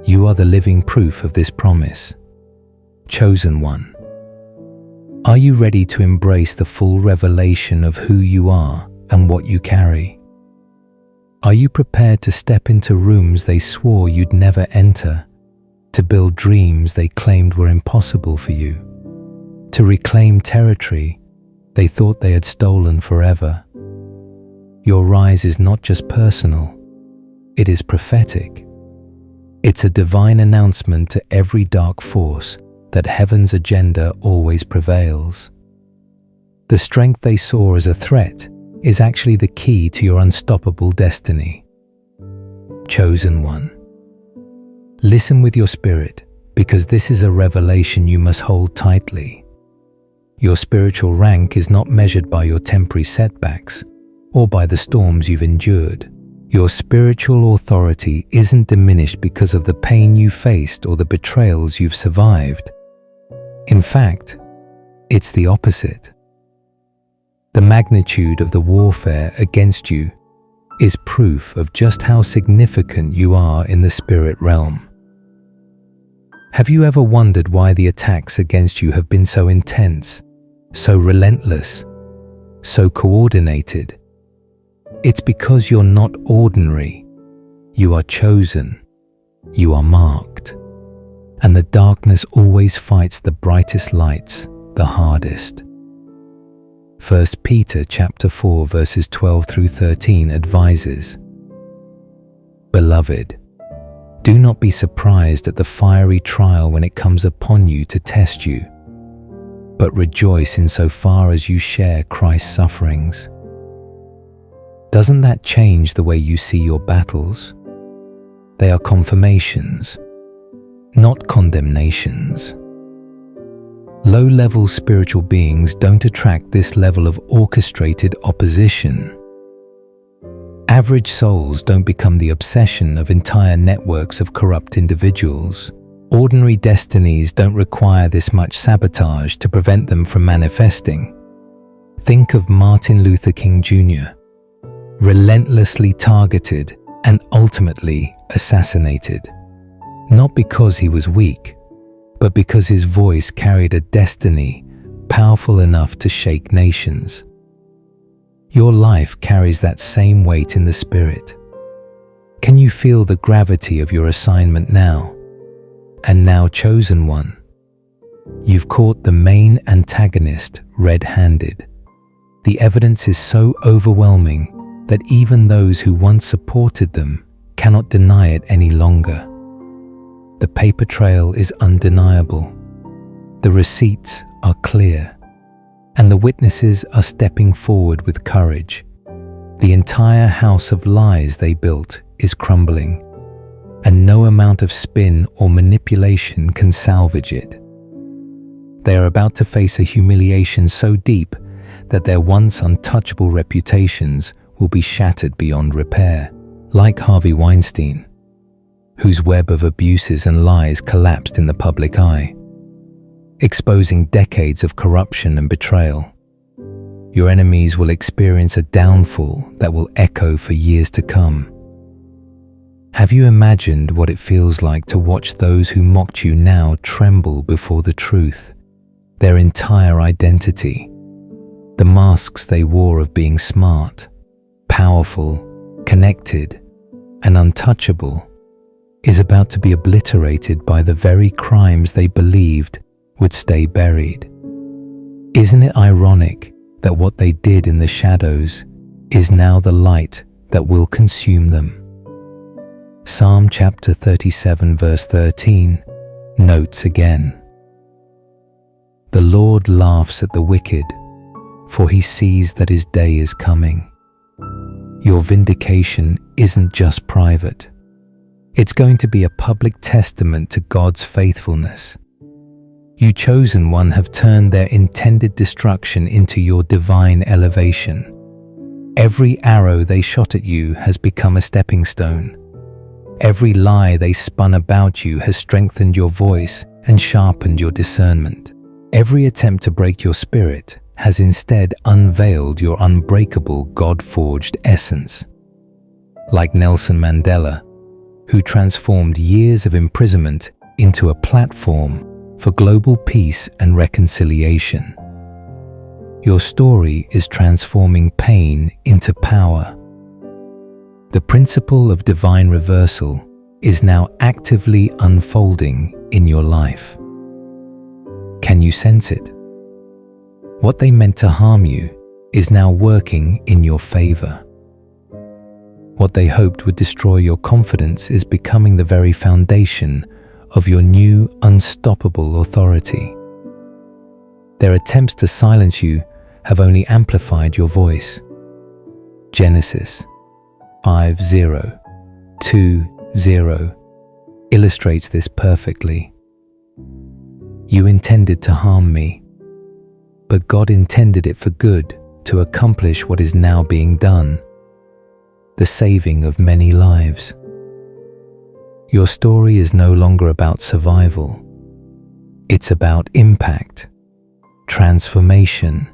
Speaker 1: You are the living proof of this promise. Chosen one. Are you ready to embrace the full revelation of who you are and what you carry? Are you prepared to step into rooms they swore you'd never enter, to build dreams they claimed were impossible for you, to reclaim territory they thought they had stolen forever? Your rise is not just personal, it is prophetic. It's a divine announcement to every dark force that heaven's agenda always prevails. The strength they saw as a threat is actually the key to your unstoppable destiny. Chosen one. Listen with your spirit, because this is a revelation you must hold tightly. Your spiritual rank is not measured by your temporary setbacks or by the storms you've endured. Your spiritual authority isn't diminished because of the pain you faced or the betrayals you've survived. In fact, it's the opposite. The magnitude of the warfare against you is proof of just how significant you are in the spirit realm. Have you ever wondered why the attacks against you have been so intense, so relentless, so coordinated? It's because you're not ordinary. You are chosen. You are marked. And the darkness always fights the brightest lights the hardest. 1 Peter chapter 4 verses 12 through 13 advises, "Beloved, do not be surprised at the fiery trial when it comes upon you to test you, but rejoice insofar as you share Christ's sufferings." Doesn't that change the way you see your battles? They are confirmations, not condemnations. Low-level spiritual beings don't attract this level of orchestrated opposition. Average souls don't become the obsession of entire networks of corrupt individuals. Ordinary destinies don't require this much sabotage to prevent them from manifesting. Think of Martin Luther King Jr., relentlessly targeted and ultimately assassinated, not because he was weak, but because his voice carried a destiny powerful enough to shake nations. Your life carries that same weight in the spirit. Can you feel the gravity of your assignment now? And now, chosen one, you've caught the main antagonist red-handed. The evidence is so overwhelming that even those who once supported them cannot deny it any longer. The paper trail is undeniable. The receipts are clear, and the witnesses are stepping forward with courage. The entire house of lies they built is crumbling, and no amount of spin or manipulation can salvage it. They are about to face a humiliation so deep that their once untouchable reputations will be shattered beyond repair, like Harvey Weinstein, whose web of abuses and lies collapsed in the public eye, exposing decades of corruption and betrayal. Your enemies will experience a downfall that will echo for years to come. Have you imagined what it feels like to watch those who mocked you now tremble before the truth, their entire identity? The masks they wore of being smart, powerful, connected, and untouchable is about to be obliterated by the very crimes they believed would stay buried. Isn't it ironic that what they did in the shadows is now the light that will consume them? Psalm chapter 37 verse 13 notes again, "The Lord laughs at the wicked, for he sees that his day is coming." Your vindication isn't just private. It's going to be a public testament to God's faithfulness. You chosen one have turned their intended destruction into your divine elevation. Every arrow they shot at you has become a stepping stone. Every lie they spun about you has strengthened your voice and sharpened your discernment. Every attempt to break your spirit has instead unveiled your unbreakable God-forged essence. Like Nelson Mandela, who transformed years of imprisonment into a platform for global peace and reconciliation. Your story is transforming pain into power. The principle of divine reversal is now actively unfolding in your life. Can you sense it? What they meant to harm you is now working in your favor. What they hoped would destroy your confidence is becoming the very foundation of your new unstoppable authority. Their attempts to silence you have only amplified your voice. Genesis 5:0-20 illustrates this perfectly. You intended to harm me, but God intended it for good to accomplish what is now being done, the saving of many lives. Your story is no longer about survival. It's about impact, transformation,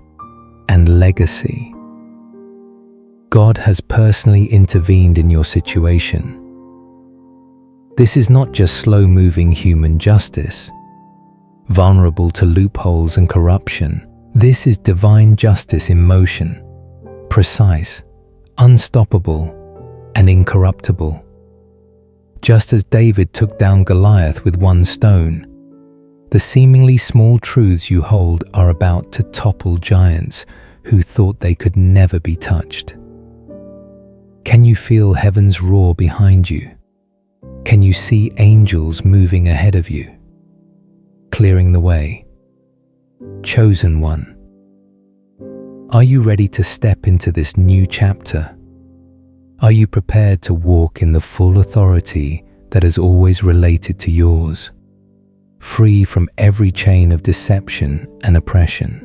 Speaker 1: and legacy. God has personally intervened in your situation. This is not just slow-moving human justice, vulnerable to loopholes and corruption. This is divine justice in motion, precise, unstoppable, and incorruptible. Just as David took down Goliath with one stone, the seemingly small truths you hold are about to topple giants who thought they could never be touched. Can you feel heaven's roar behind you? Can you see angels moving ahead of you, clearing the way? Chosen one, are you ready to step into this new chapter? Are you prepared to walk in the full authority that has always related to yours, free from every chain of deception and oppression?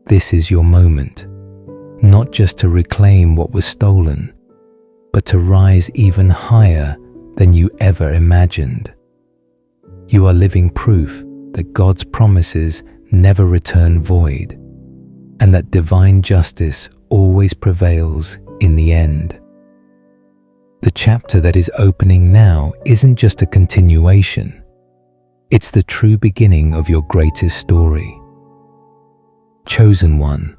Speaker 1: This is your moment, not just to reclaim what was stolen, but to rise even higher than you ever imagined. You are living proof that God's promises never return void, and that divine justice always prevails in the end. The chapter that is opening now isn't just a continuation. It's the true beginning of your greatest story. Chosen one,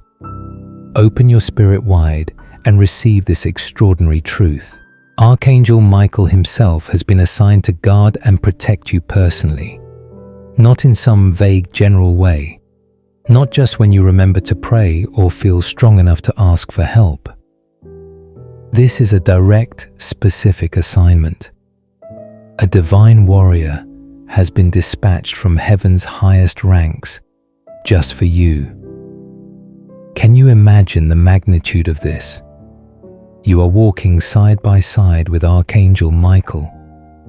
Speaker 1: open your spirit wide and receive this extraordinary truth. Archangel Michael himself has been assigned to guard and protect you personally, not in some vague general way, not just when you remember to pray or feel strong enough to ask for help. This is a direct, specific assignment. A divine warrior has been dispatched from heaven's highest ranks just for you. Can you imagine the magnitude of this? You are walking side by side with Archangel Michael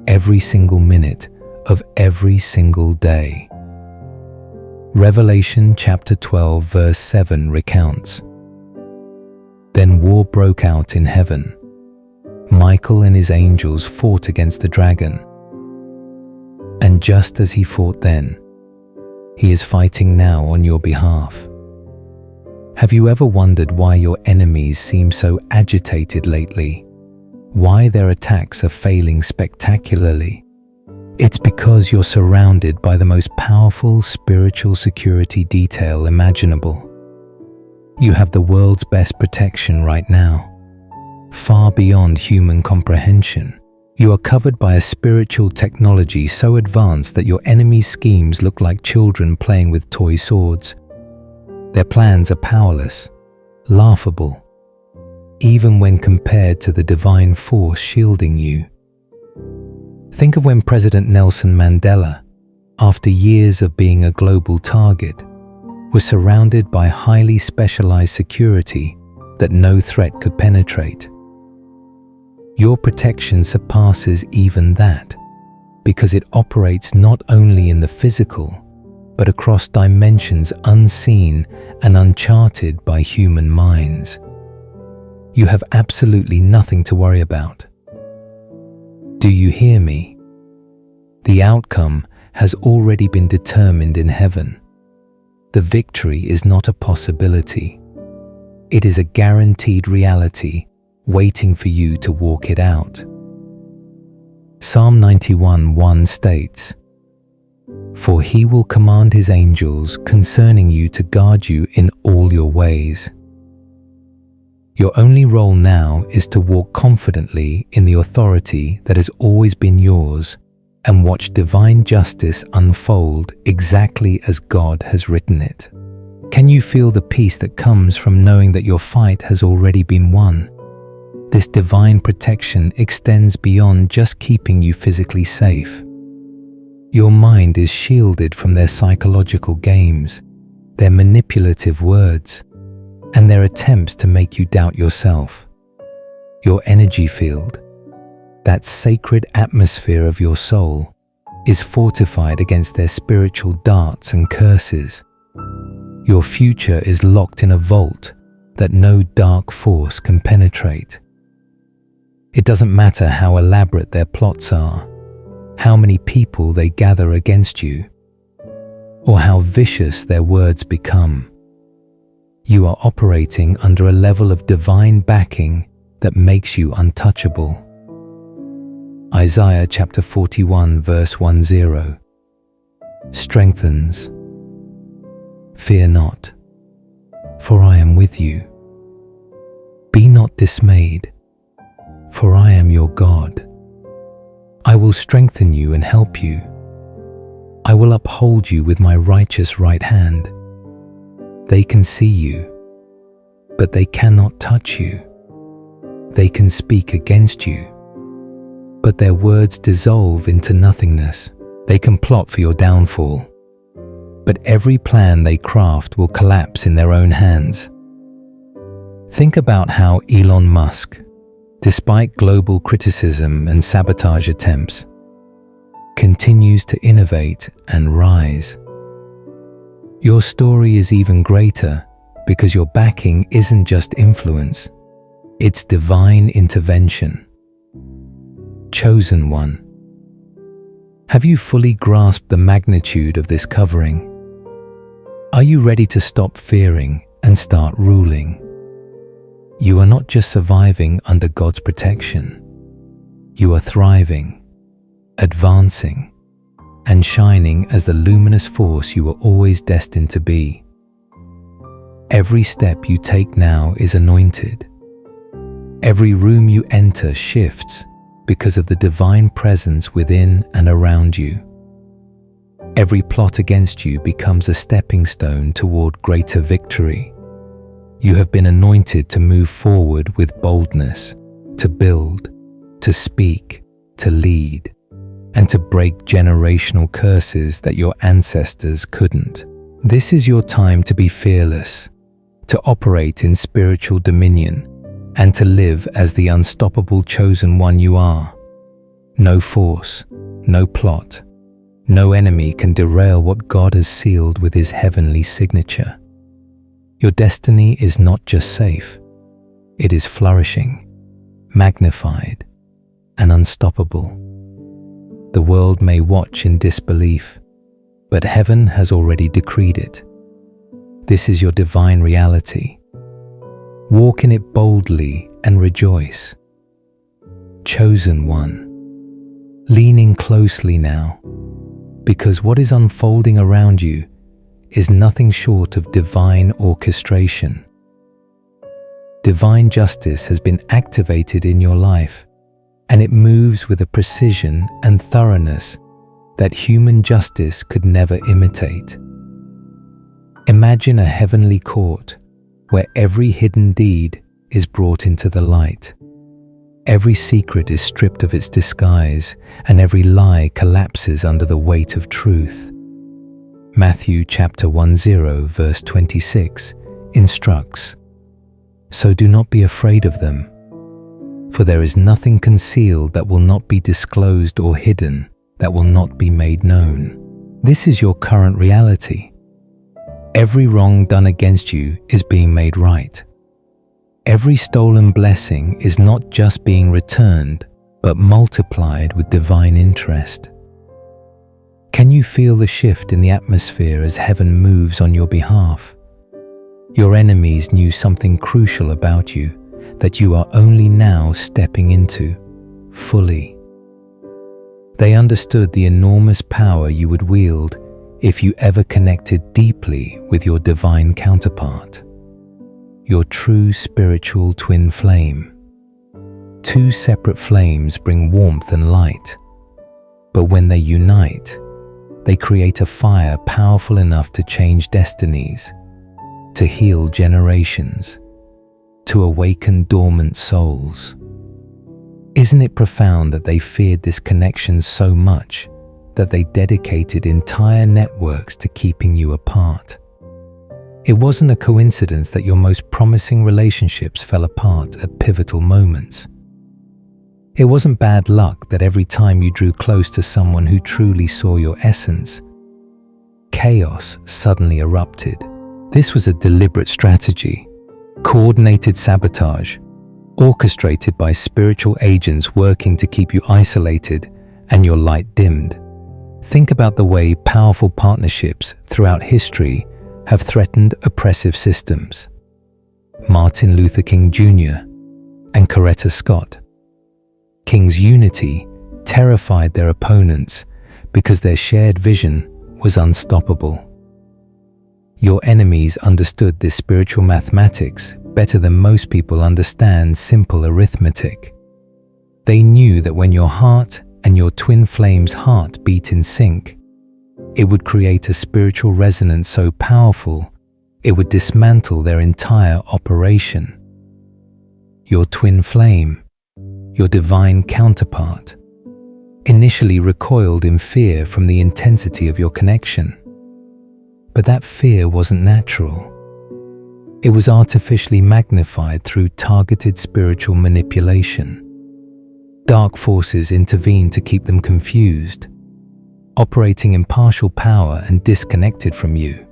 Speaker 1: every single minute of every single day. Revelation chapter 12 verse 7 recounts, "Then war broke out in heaven. Michael and his angels fought against the dragon. And just as he fought then, he is fighting now on your behalf." Have you ever wondered why your enemies seem so agitated lately? Why their attacks are failing spectacularly? It's because you're surrounded by the most powerful spiritual security detail imaginable. You have the world's best protection right now, far beyond human comprehension. You are covered by a spiritual technology so advanced that your enemies' schemes look like children playing with toy swords. Their plans are powerless, laughable, even when compared to the divine force shielding you. Think of when President Nelson Mandela, after years of being a global target, was surrounded by highly specialized security that no threat could penetrate. Your protection surpasses even that, because it operates not only in the physical, but across dimensions unseen and uncharted by human minds. You have absolutely nothing to worry about. Do you hear me? The outcome has already been determined in heaven. The victory is not a possibility. It is a guaranteed reality waiting for you to walk it out. Psalm 91:1 states, "For he will command his angels concerning you to guard you in all your ways." Your only role now is to walk confidently in the authority that has always been yours and watch divine justice unfold exactly as God has written it. Can you feel the peace that comes from knowing that your fight has already been won? This divine protection extends beyond just keeping you physically safe. Your mind is shielded from their psychological games, their manipulative words, and their attempts to make you doubt yourself. Your energy field, that sacred atmosphere of your soul, is fortified against their spiritual darts and curses. Your future is locked in a vault that no dark force can penetrate. It doesn't matter how elaborate their plots are, how many people they gather against you, or how vicious their words become. You are operating under a level of divine backing that makes you untouchable. Isaiah chapter 41 verse 10 strengthens, "Fear not, for I am with you. Be not dismayed, for I am your God. I will strengthen you and help you. I will uphold you with my righteous right hand. They can see you, but they cannot touch you. They can speak against you, but their words dissolve into nothingness. They can plot for your downfall, but every plan they craft will collapse in their own hands." Think about how Elon Musk, despite global criticism and sabotage attempts, continues to innovate and rise. Your story is even greater because your backing isn't just influence, it's divine intervention. Chosen one. Have you fully grasped the magnitude of this covering? Are you ready to stop fearing and start ruling? You are not just surviving under God's protection. You are thriving, advancing, and shining as the luminous force you were always destined to be. Every step you take now is anointed. Every room you enter shifts because of the divine presence within and around you. Every plot against you becomes a stepping stone toward greater victory. You have been anointed to move forward with boldness, to build, to speak, to lead, and to break generational curses that your ancestors couldn't. This is your time to be fearless, to operate in spiritual dominion, and to live as the unstoppable chosen one you are. No force, no plot, no enemy can derail what God has sealed with his heavenly signature. Your destiny is not just safe, it is flourishing, magnified, and unstoppable. The world may watch in disbelief, but heaven has already decreed it. This is your divine reality. Walk in it boldly and rejoice. Chosen one. Leaning closely now, because what is unfolding around you is nothing short of divine orchestration. Divine justice has been activated in your life, and it moves with a precision and thoroughness that human justice could never imitate. Imagine a heavenly court where every hidden deed is brought into the light. Every secret is stripped of its disguise, and every lie collapses under the weight of truth. Matthew chapter 10, verse 26 instructs, "So do not be afraid of them, for there is nothing concealed that will not be disclosed or hidden that will not be made known." This is your current reality. Every wrong done against you is being made right. Every stolen blessing is not just being returned, but multiplied with divine interest. Can you feel the shift in the atmosphere as heaven moves on your behalf? Your enemies knew something crucial about you that you are only now stepping into fully. They understood the enormous power you would wield if you ever connected deeply with your divine counterpart, your true spiritual twin flame. Two separate flames bring warmth and light, but when they unite, they create a fire powerful enough to change destinies, to heal generations, to awaken dormant souls. Isn't it profound that they feared this connection so much that they dedicated entire networks to keeping you apart? It wasn't a coincidence that your most promising relationships fell apart at pivotal moments. It wasn't bad luck that every time you drew close to someone who truly saw your essence, chaos suddenly erupted. This was a deliberate strategy, coordinated sabotage, orchestrated by spiritual agents working to keep you isolated and your light dimmed. Think about the way powerful partnerships throughout history have threatened oppressive systems. Martin Luther King Jr. and Coretta Scott. King's unity terrified their opponents because their shared vision was unstoppable. Your enemies understood this spiritual mathematics better than most people understand simple arithmetic. They knew that when your heart and your twin flame's heart beat in sync, it would create a spiritual resonance so powerful it would dismantle their entire operation. Your twin flame, your divine counterpart, initially recoiled in fear from the intensity of your connection. But that fear wasn't natural. It was artificially magnified through targeted spiritual manipulation. Dark forces intervened to keep them confused, operating in partial power and disconnected from you.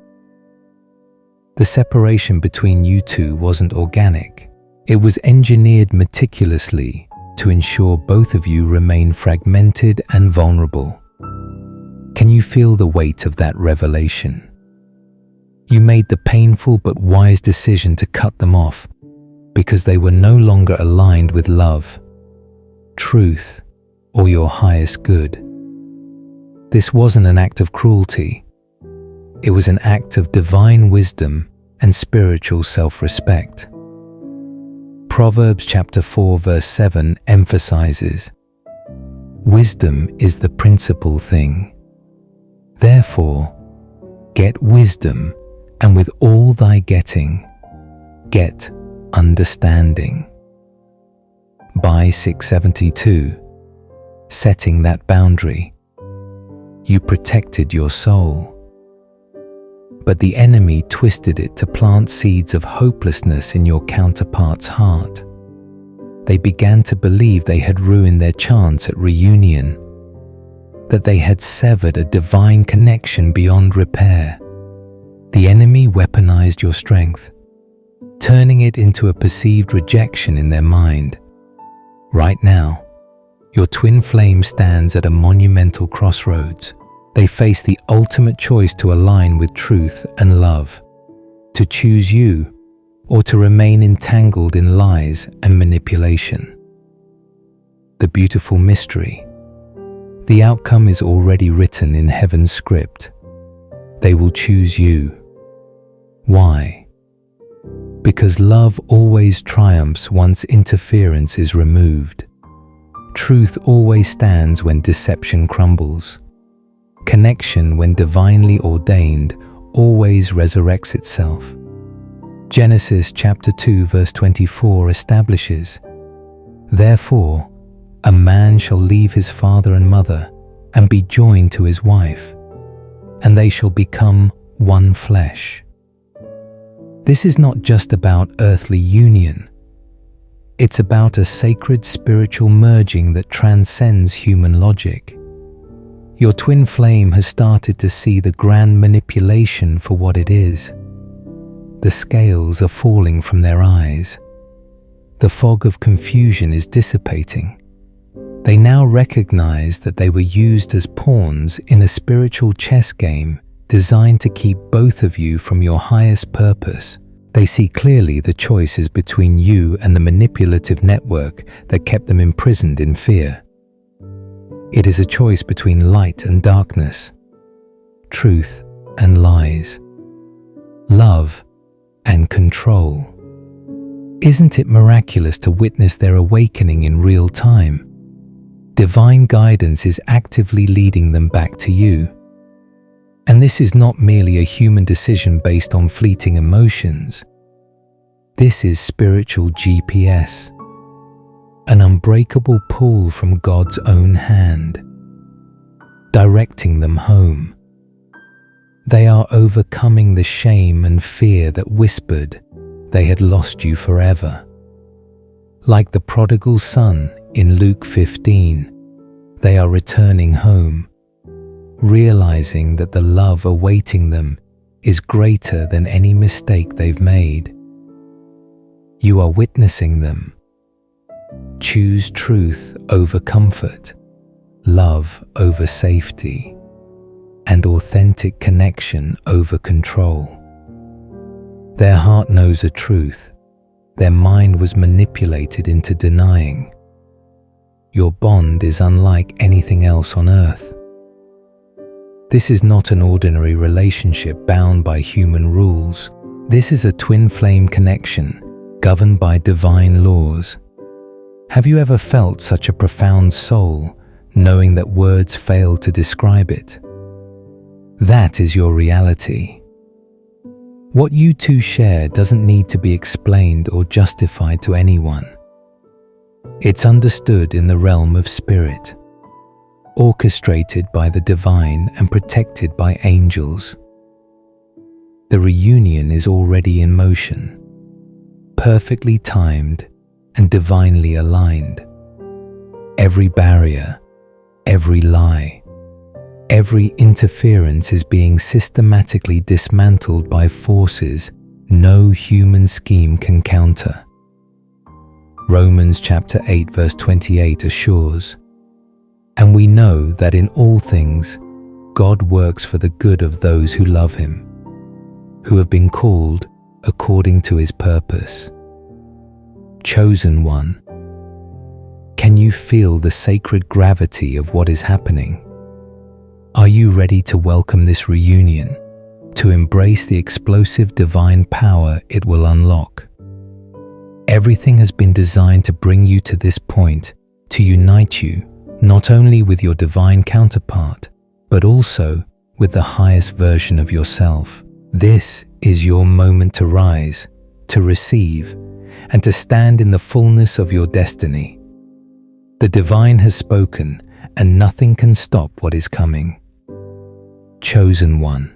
Speaker 1: The separation between you two wasn't organic. It was engineered meticulously to ensure both of you remain fragmented and vulnerable. Can you feel the weight of that revelation? You made the painful but wise decision to cut them off because they were no longer aligned with love, truth, or your highest good. This wasn't an act of cruelty. It was an act of divine wisdom and spiritual self-respect. Proverbs chapter 4 verse 7 emphasizes, "Wisdom is the principal thing. Therefore, get wisdom, and with all thy getting, get understanding." By 672, setting that boundary, you protected your soul. But the enemy twisted it to plant seeds of hopelessness in your counterpart's heart. They began to believe they had ruined their chance at reunion, that they had severed a divine connection beyond repair. The enemy weaponized your strength, turning it into a perceived rejection in their mind. Right now, your twin flame stands at a monumental crossroads. They face the ultimate choice to align with truth and love, to choose you, or to remain entangled in lies and manipulation. The beautiful mystery. The outcome is already written in heaven's script. They will choose you. Why? Because love always triumphs once interference is removed. Truth always stands when deception crumbles. Connection, when divinely ordained, always resurrects itself. Genesis chapter 2 verse 24 establishes, Therefore, a man shall leave his father and mother and be joined to his wife, and they shall become one flesh. This is not just about earthly union. It's about a sacred spiritual merging that transcends human logic. Your twin flame has started to see the grand manipulation for what it is. The scales are falling from their eyes. The fog of confusion is dissipating. They now recognize that they were used as pawns in a spiritual chess game designed to keep both of you from your highest purpose. They see clearly the choice is between you and the manipulative network that kept them imprisoned in fear. It is a choice between light and darkness, truth and lies, love and control. Isn't it miraculous to witness their awakening in real time? Divine guidance is actively leading them back to you. And this is not merely a human decision based on fleeting emotions. This is spiritual GPS, an unbreakable pull from God's own hand, directing them home. They are overcoming the shame and fear that whispered they had lost you forever. Like the prodigal son in Luke 15, they are returning home, realizing that the love awaiting them is greater than any mistake they've made. You are witnessing them. Choose truth over comfort, love over safety, and authentic connection over control. Their heart knows a truth. Their mind was manipulated into denying. Your bond is unlike anything else on earth. This is not an ordinary relationship bound by human rules. This is a twin flame connection governed by divine laws. Have you ever felt such a profound soul, knowing that words fail to describe it? That is your reality. What you two share doesn't need to be explained or justified to anyone. It's understood in the realm of spirit, orchestrated by the divine and protected by angels. The reunion is already in motion, perfectly timed and divinely aligned. Every barrier, every lie, every interference is being systematically dismantled by forces no human scheme can counter. Romans chapter 8 verse 28 assures, "And we know that in all things God works for the good of those who love Him, who have been called according to His purpose." Chosen one, can you feel the sacred gravity of what is happening? Are you ready to welcome this reunion, to embrace the explosive divine power it will unlock? Everything has been designed to bring you to this point, to unite you not only with your divine counterpart, but also with the highest version of yourself. This is your moment to rise, to receive, and to stand in the fullness of your destiny. The divine has spoken, and nothing can stop what is coming. Chosen one,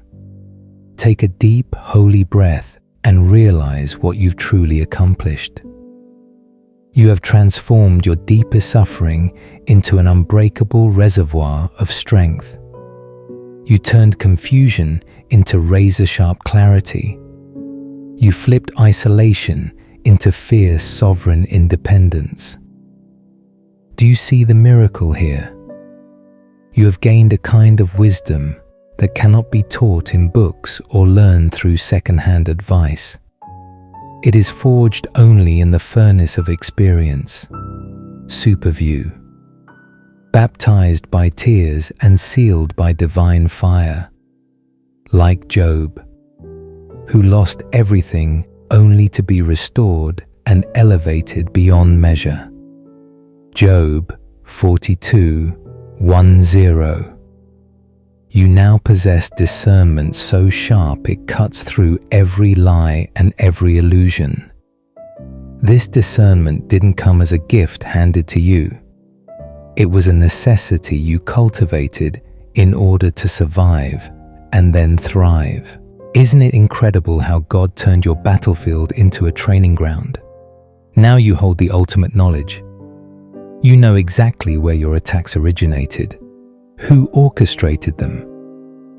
Speaker 1: take a deep, holy breath and realize what you've truly accomplished. You have transformed your deepest suffering into an unbreakable reservoir of strength. You turned confusion into razor-sharp clarity. You flipped isolation into fierce sovereign independence. Do you see the miracle here? You have gained a kind of wisdom that cannot be taught in books or learned through second-hand advice. It is forged only in the furnace of experience. Superview. Baptized by tears and sealed by divine fire. Like Job, who lost everything only to be restored and elevated beyond measure. Job 42:10. You now possess discernment so sharp it cuts through every lie and every illusion. This discernment didn't come as a gift handed to you. It was a necessity you cultivated in order to survive and then thrive. Isn't it incredible how God turned your battlefield into a training ground? Now you hold the ultimate knowledge. You know exactly where your attacks originated, who orchestrated them,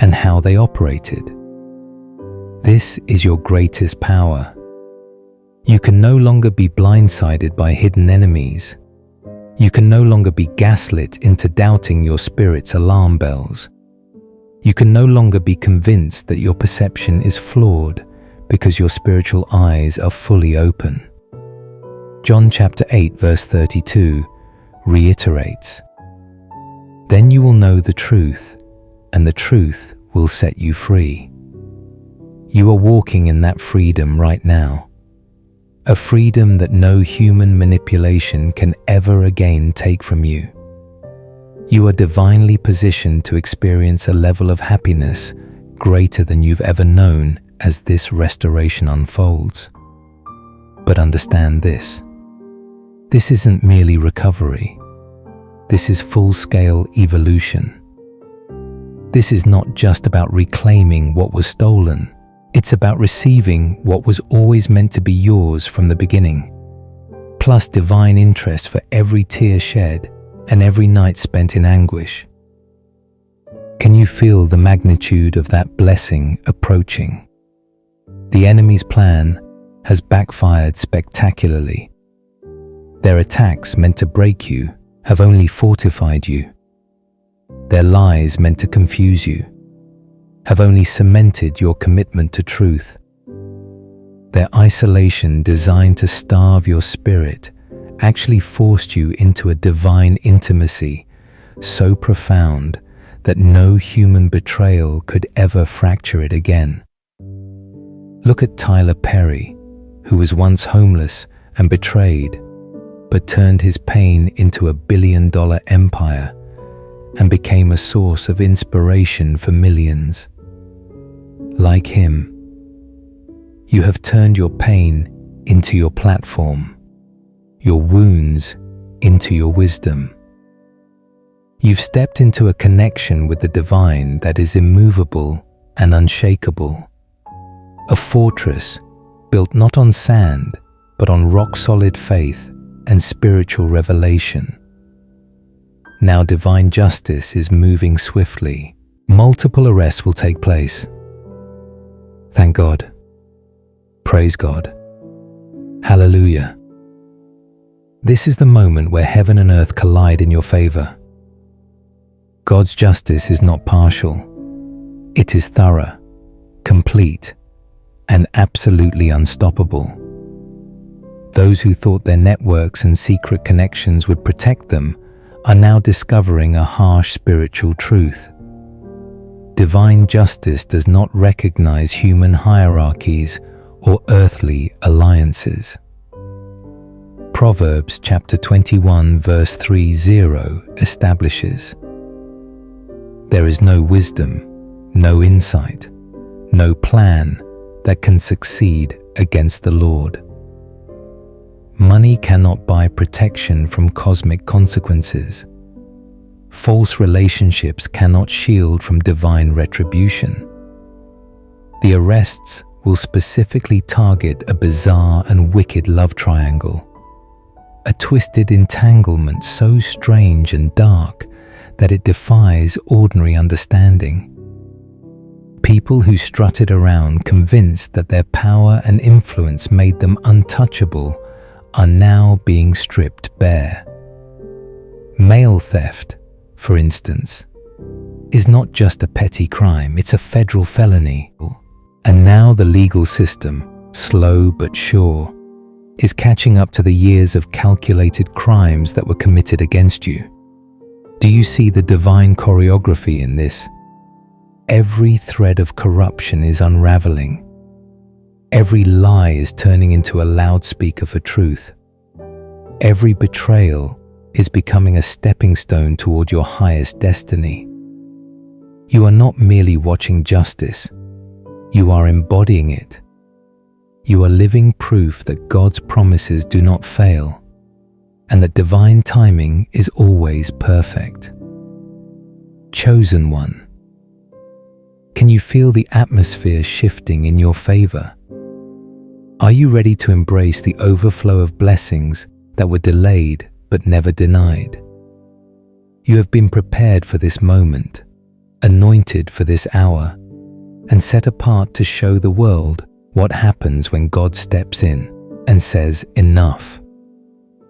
Speaker 1: and how they operated. This is your greatest power. You can no longer be blindsided by hidden enemies. You can no longer be gaslit into doubting your spirit's alarm bells. You can no longer be convinced that your perception is flawed because your spiritual eyes are fully open. John chapter 8 verse 32 reiterates, "Then you will know the truth, and the truth will set you free." You are walking in that freedom right now. A freedom that no human manipulation can ever again take from you. You are divinely positioned to experience a level of happiness greater than you've ever known as this restoration unfolds. But understand this. This isn't merely recovery. This is full-scale evolution. This is not just about reclaiming what was stolen. It's about receiving what was always meant to be yours from the beginning, plus divine interest for every tear shed and every night spent in anguish. Can you feel the magnitude of that blessing approaching? The enemy's plan has backfired spectacularly. Their attacks meant to break you have only fortified you. Their lies meant to confuse you have only cemented your commitment to truth. Their isolation designed to starve your spirit actually forced you into a divine intimacy so profound that no human betrayal could ever fracture it again. Look at Tyler Perry, who was once homeless and betrayed, but turned his pain into $1 billion empire and became a source of inspiration for millions. Like him, you have turned your pain into your platform, your wounds into your wisdom. You've stepped into a connection with the divine that is immovable and unshakable, a fortress built not on sand, but on rock-solid faith and spiritual revelation. Now divine justice is moving swiftly. Multiple arrests will take place. Thank God. Praise God. Hallelujah. This is the moment where heaven and earth collide in your favor. God's justice is not partial. It is thorough, complete, and absolutely unstoppable. Those who thought their networks and secret connections would protect them are now discovering a harsh spiritual truth. Divine justice does not recognize human hierarchies or earthly alliances. Proverbs chapter 21 verse 30 establishes, "There is no wisdom, no insight, no plan that can succeed against the Lord." Money cannot buy protection from cosmic consequences. False relationships cannot shield from divine retribution. The arrests will specifically target a bizarre and wicked love triangle, a twisted entanglement so strange and dark that it defies ordinary understanding. People who strutted around convinced that their power and influence made them untouchable are now being stripped bare. Mail theft, for instance, is not just a petty crime, it's a federal felony. And now the legal system, slow but sure, is catching up to the years of calculated crimes that were committed against you. Do you see the divine choreography in this? Every thread of corruption is unraveling. Every lie is turning into a loudspeaker for truth. Every betrayal is becoming a stepping stone toward your highest destiny. You are not merely watching justice, you are embodying it. You are living proof that God's promises do not fail and that divine timing is always perfect. Chosen one. Can you feel the atmosphere shifting in your favor? Are you ready to embrace the overflow of blessings that were delayed but never denied? You have been prepared for this moment, anointed for this hour, and set apart to show the world what happens when God steps in and says, "Enough."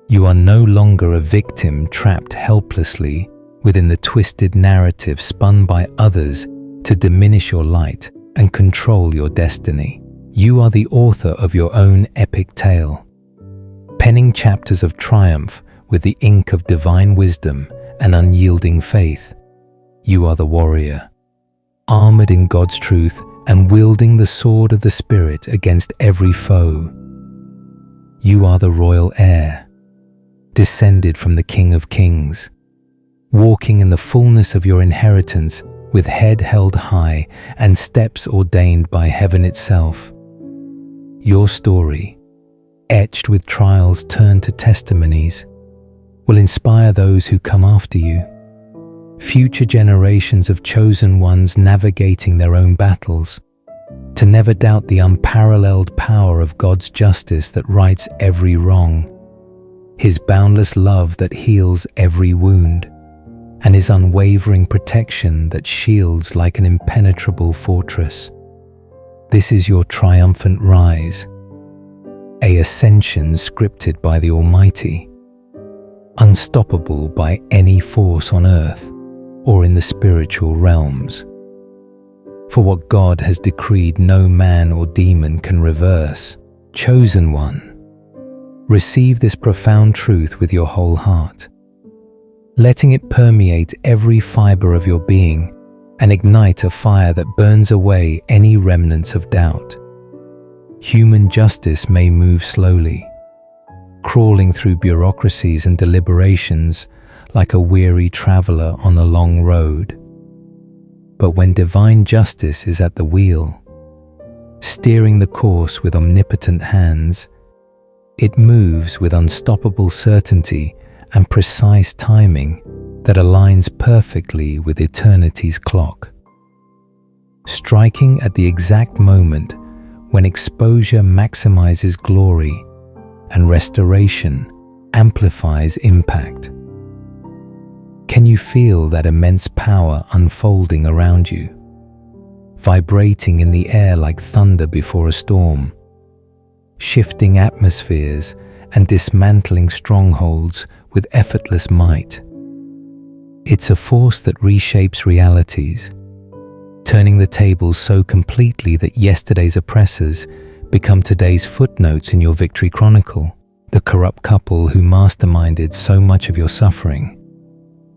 Speaker 1: You are no longer a victim trapped helplessly within the twisted narrative spun by others to diminish your light and control your destiny. You are the author of your own epic tale, penning chapters of triumph with the ink of divine wisdom and unyielding faith. You are the warrior, armored in God's truth and wielding the sword of the Spirit against every foe. You are the royal heir, descended from the King of Kings, walking in the fullness of your inheritance with head held high and steps ordained by heaven itself. Your story, etched with trials turned to testimonies, will inspire those who come after you. Future generations of chosen ones navigating their own battles, to never doubt the unparalleled power of God's justice that rights every wrong, His boundless love that heals every wound, and His unwavering protection that shields like an impenetrable fortress. This is your triumphant rise, a ascension scripted by the Almighty, unstoppable by any force on earth or in the spiritual realms. For what God has decreed, no man or demon can reverse. Chosen one, receive this profound truth with your whole heart, letting it permeate every fiber of your being and ignite a fire that burns away any remnants of doubt. Human justice may move slowly, crawling through bureaucracies and deliberations like a weary traveler on a long road. But when divine justice is at the wheel, steering the course with omnipotent hands, it moves with unstoppable certainty and precise timing that aligns perfectly with eternity's clock, striking at the exact moment when exposure maximizes glory and restoration amplifies impact. Can you feel that immense power unfolding around you, vibrating in the air like thunder before a storm, shifting atmospheres and dismantling strongholds with effortless might? It's a force that reshapes realities, turning the tables so completely that yesterday's oppressors become today's footnotes in your victory chronicle. The corrupt couple who masterminded so much of your suffering,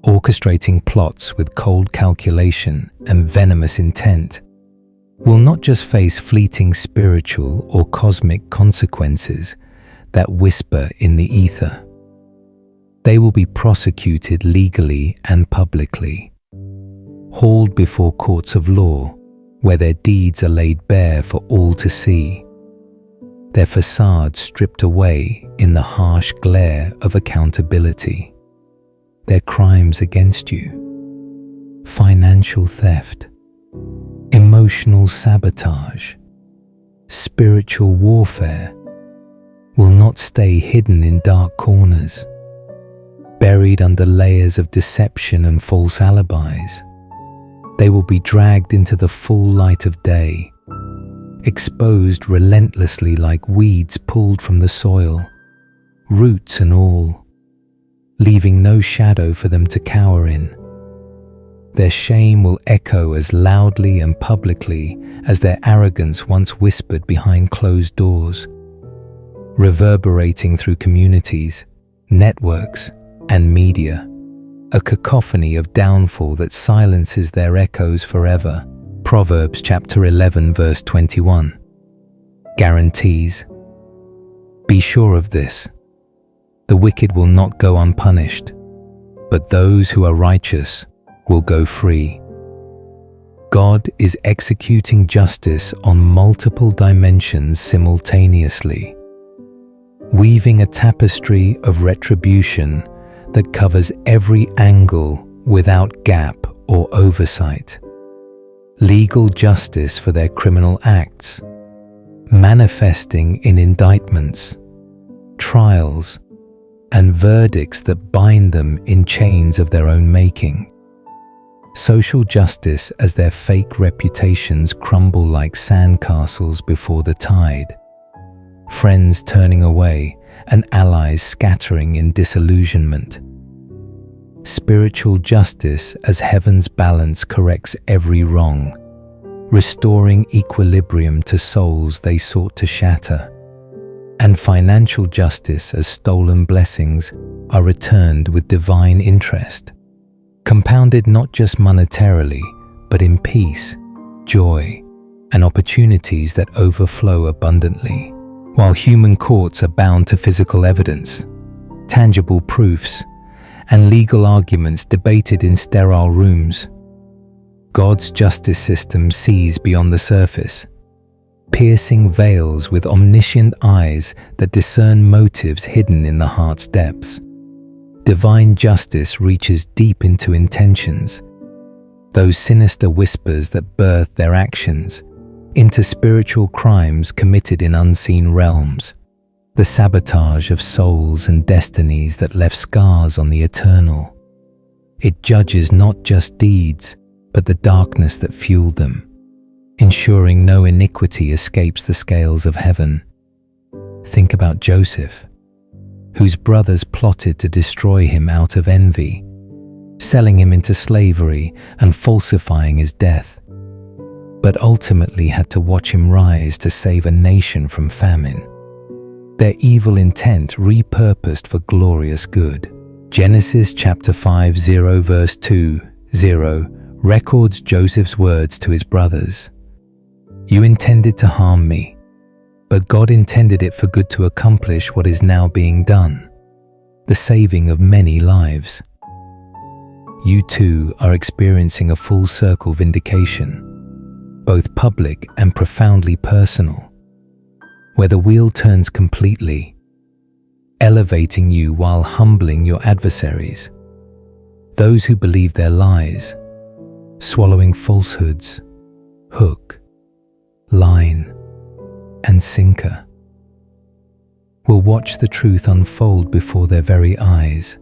Speaker 1: orchestrating plots with cold calculation and venomous intent, will not just face fleeting spiritual or cosmic consequences that whisper in the ether. They will be prosecuted legally and publicly, hauled before courts of law where their deeds are laid bare for all to see, their facades stripped away in the harsh glare of accountability. Their crimes against you, financial theft, emotional sabotage, spiritual warfare, will not stay hidden in dark corners, buried under layers of deception and false alibis. They will be dragged into the full light of day, exposed relentlessly like weeds pulled from the soil, roots and all, leaving no shadow for them to cower in. Their shame will echo as loudly and publicly as their arrogance once whispered behind closed doors, reverberating through communities, networks, and media, a cacophony of downfall that silences their echoes forever. Proverbs chapter 11 verse 21 guarantees, "Be sure of this, the wicked will not go unpunished, but those who are righteous will go free." God is executing justice on multiple dimensions simultaneously, weaving a tapestry of retribution that covers every angle without gap or oversight. Legal justice for their criminal acts, manifesting in indictments, trials, and verdicts that bind them in chains of their own making. Social justice as their fake reputations crumble like sandcastles before the tide, friends turning away and allies scattering in disillusionment. Spiritual justice as heaven's balance corrects every wrong, restoring equilibrium to souls they sought to shatter. And financial justice as stolen blessings are returned with divine interest, compounded not just monetarily, but in peace, joy, and opportunities that overflow abundantly. While human courts are bound to physical evidence, tangible proofs, and legal arguments debated in sterile rooms, God's justice system sees beyond the surface, piercing veils with omniscient eyes that discern motives hidden in the heart's depths. Divine justice reaches deep into intentions, those sinister whispers that birth their actions, into spiritual crimes committed in unseen realms, the sabotage of souls and destinies that left scars on the eternal. It judges not just deeds, but the darkness that fueled them, ensuring no iniquity escapes the scales of heaven. Think about Joseph, whose brothers plotted to destroy him out of envy, selling him into slavery and falsifying his death, but ultimately had to watch him rise to save a nation from famine. Their evil intent repurposed for glorious good. Genesis chapter 50 verse 20 records Joseph's words to his brothers. "You intended to harm me, but God intended it for good to accomplish what is now being done, the saving of many lives." You too are experiencing a full circle vindication, both public and profoundly personal, where the wheel turns completely, elevating you while humbling your adversaries, those who believe their lies, swallowing falsehoods, hook, line, and sinker, will watch the truth unfold before their very eyes,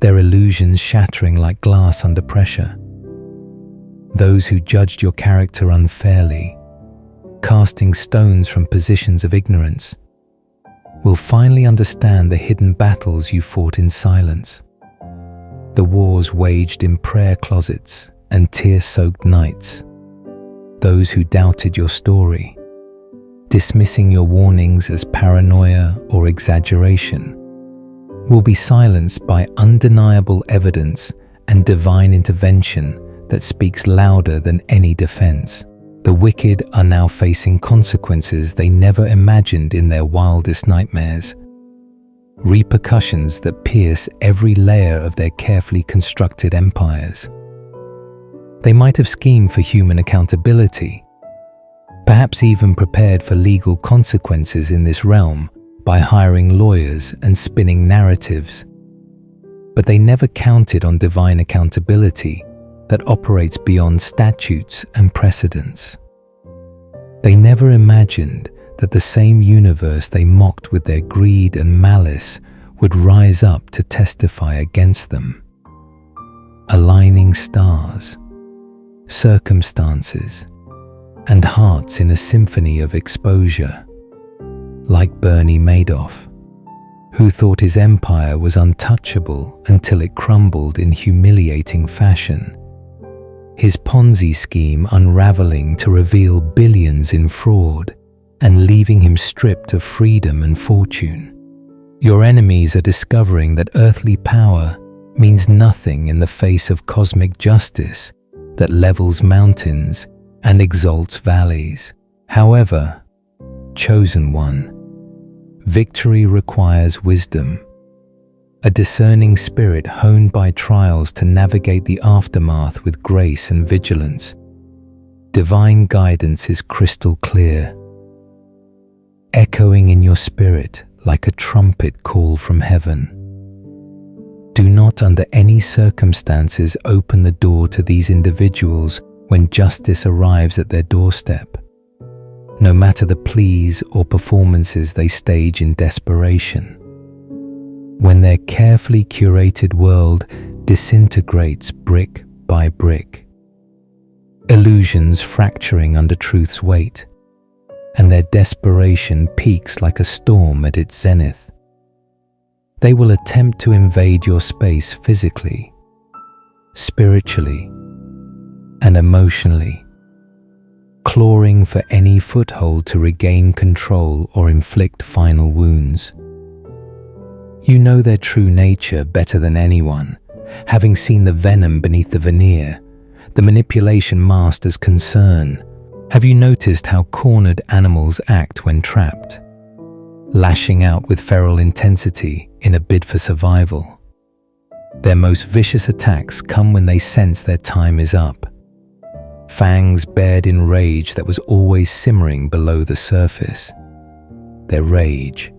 Speaker 1: their illusions shattering like glass under pressure. Those who judged your character unfairly, casting stones from positions of ignorance, will finally understand the hidden battles you fought in silence, the wars waged in prayer closets and tear-soaked nights. Those who doubted your story, dismissing your warnings as paranoia or exaggeration, will be silenced by undeniable evidence and divine intervention that speaks louder than any defense. The wicked are now facing consequences they never imagined in their wildest nightmares, repercussions that pierce every layer of their carefully constructed empires. They might have schemed for human accountability, perhaps even prepared for legal consequences in this realm by hiring lawyers and spinning narratives. But they never counted on divine accountability that operates beyond statutes and precedents. They never imagined that the same universe they mocked with their greed and malice would rise up to testify against them. Aligning stars, circumstances, and hearts in a symphony of exposure, like Bernie Madoff, who thought his empire was untouchable until it crumbled in humiliating fashion, his Ponzi scheme unraveling to reveal billions in fraud and leaving him stripped of freedom and fortune. Your enemies are discovering that earthly power means nothing in the face of cosmic justice that levels mountains and exalts valleys. However, chosen one, victory requires wisdom, a discerning spirit honed by trials to navigate the aftermath with grace and vigilance. Divine guidance is crystal clear, echoing in your spirit like a trumpet call from heaven. Do not under any circumstances open the door to these individuals when justice arrives at their doorstep, no matter the pleas or performances they stage in desperation. When their carefully curated world disintegrates brick by brick, illusions fracturing under truth's weight, and their desperation peaks like a storm at its zenith, they will attempt to invade your space physically, spiritually, and emotionally, clawing for any foothold to regain control or inflict final wounds. You know their true nature better than anyone, having seen the venom beneath the veneer, the manipulation masked as concern. Have you noticed how cornered animals act when trapped, lashing out with feral intensity in a bid for survival? Their most vicious attacks come when they sense their time is up, fangs bared in rage that was always simmering below the surface. Their rage,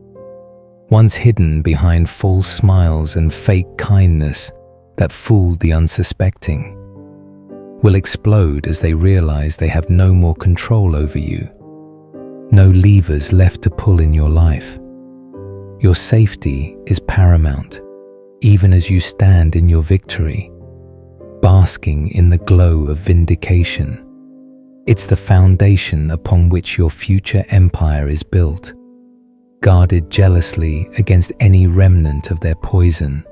Speaker 1: once hidden behind false smiles and fake kindness that fooled the unsuspecting, will explode as they realize they have no more control over you, no levers left to pull in your life. Your safety is paramount, even as you stand in your victory, basking in the glow of vindication. It's the foundation upon which your future empire is built, guarded jealously against any remnant of their poison.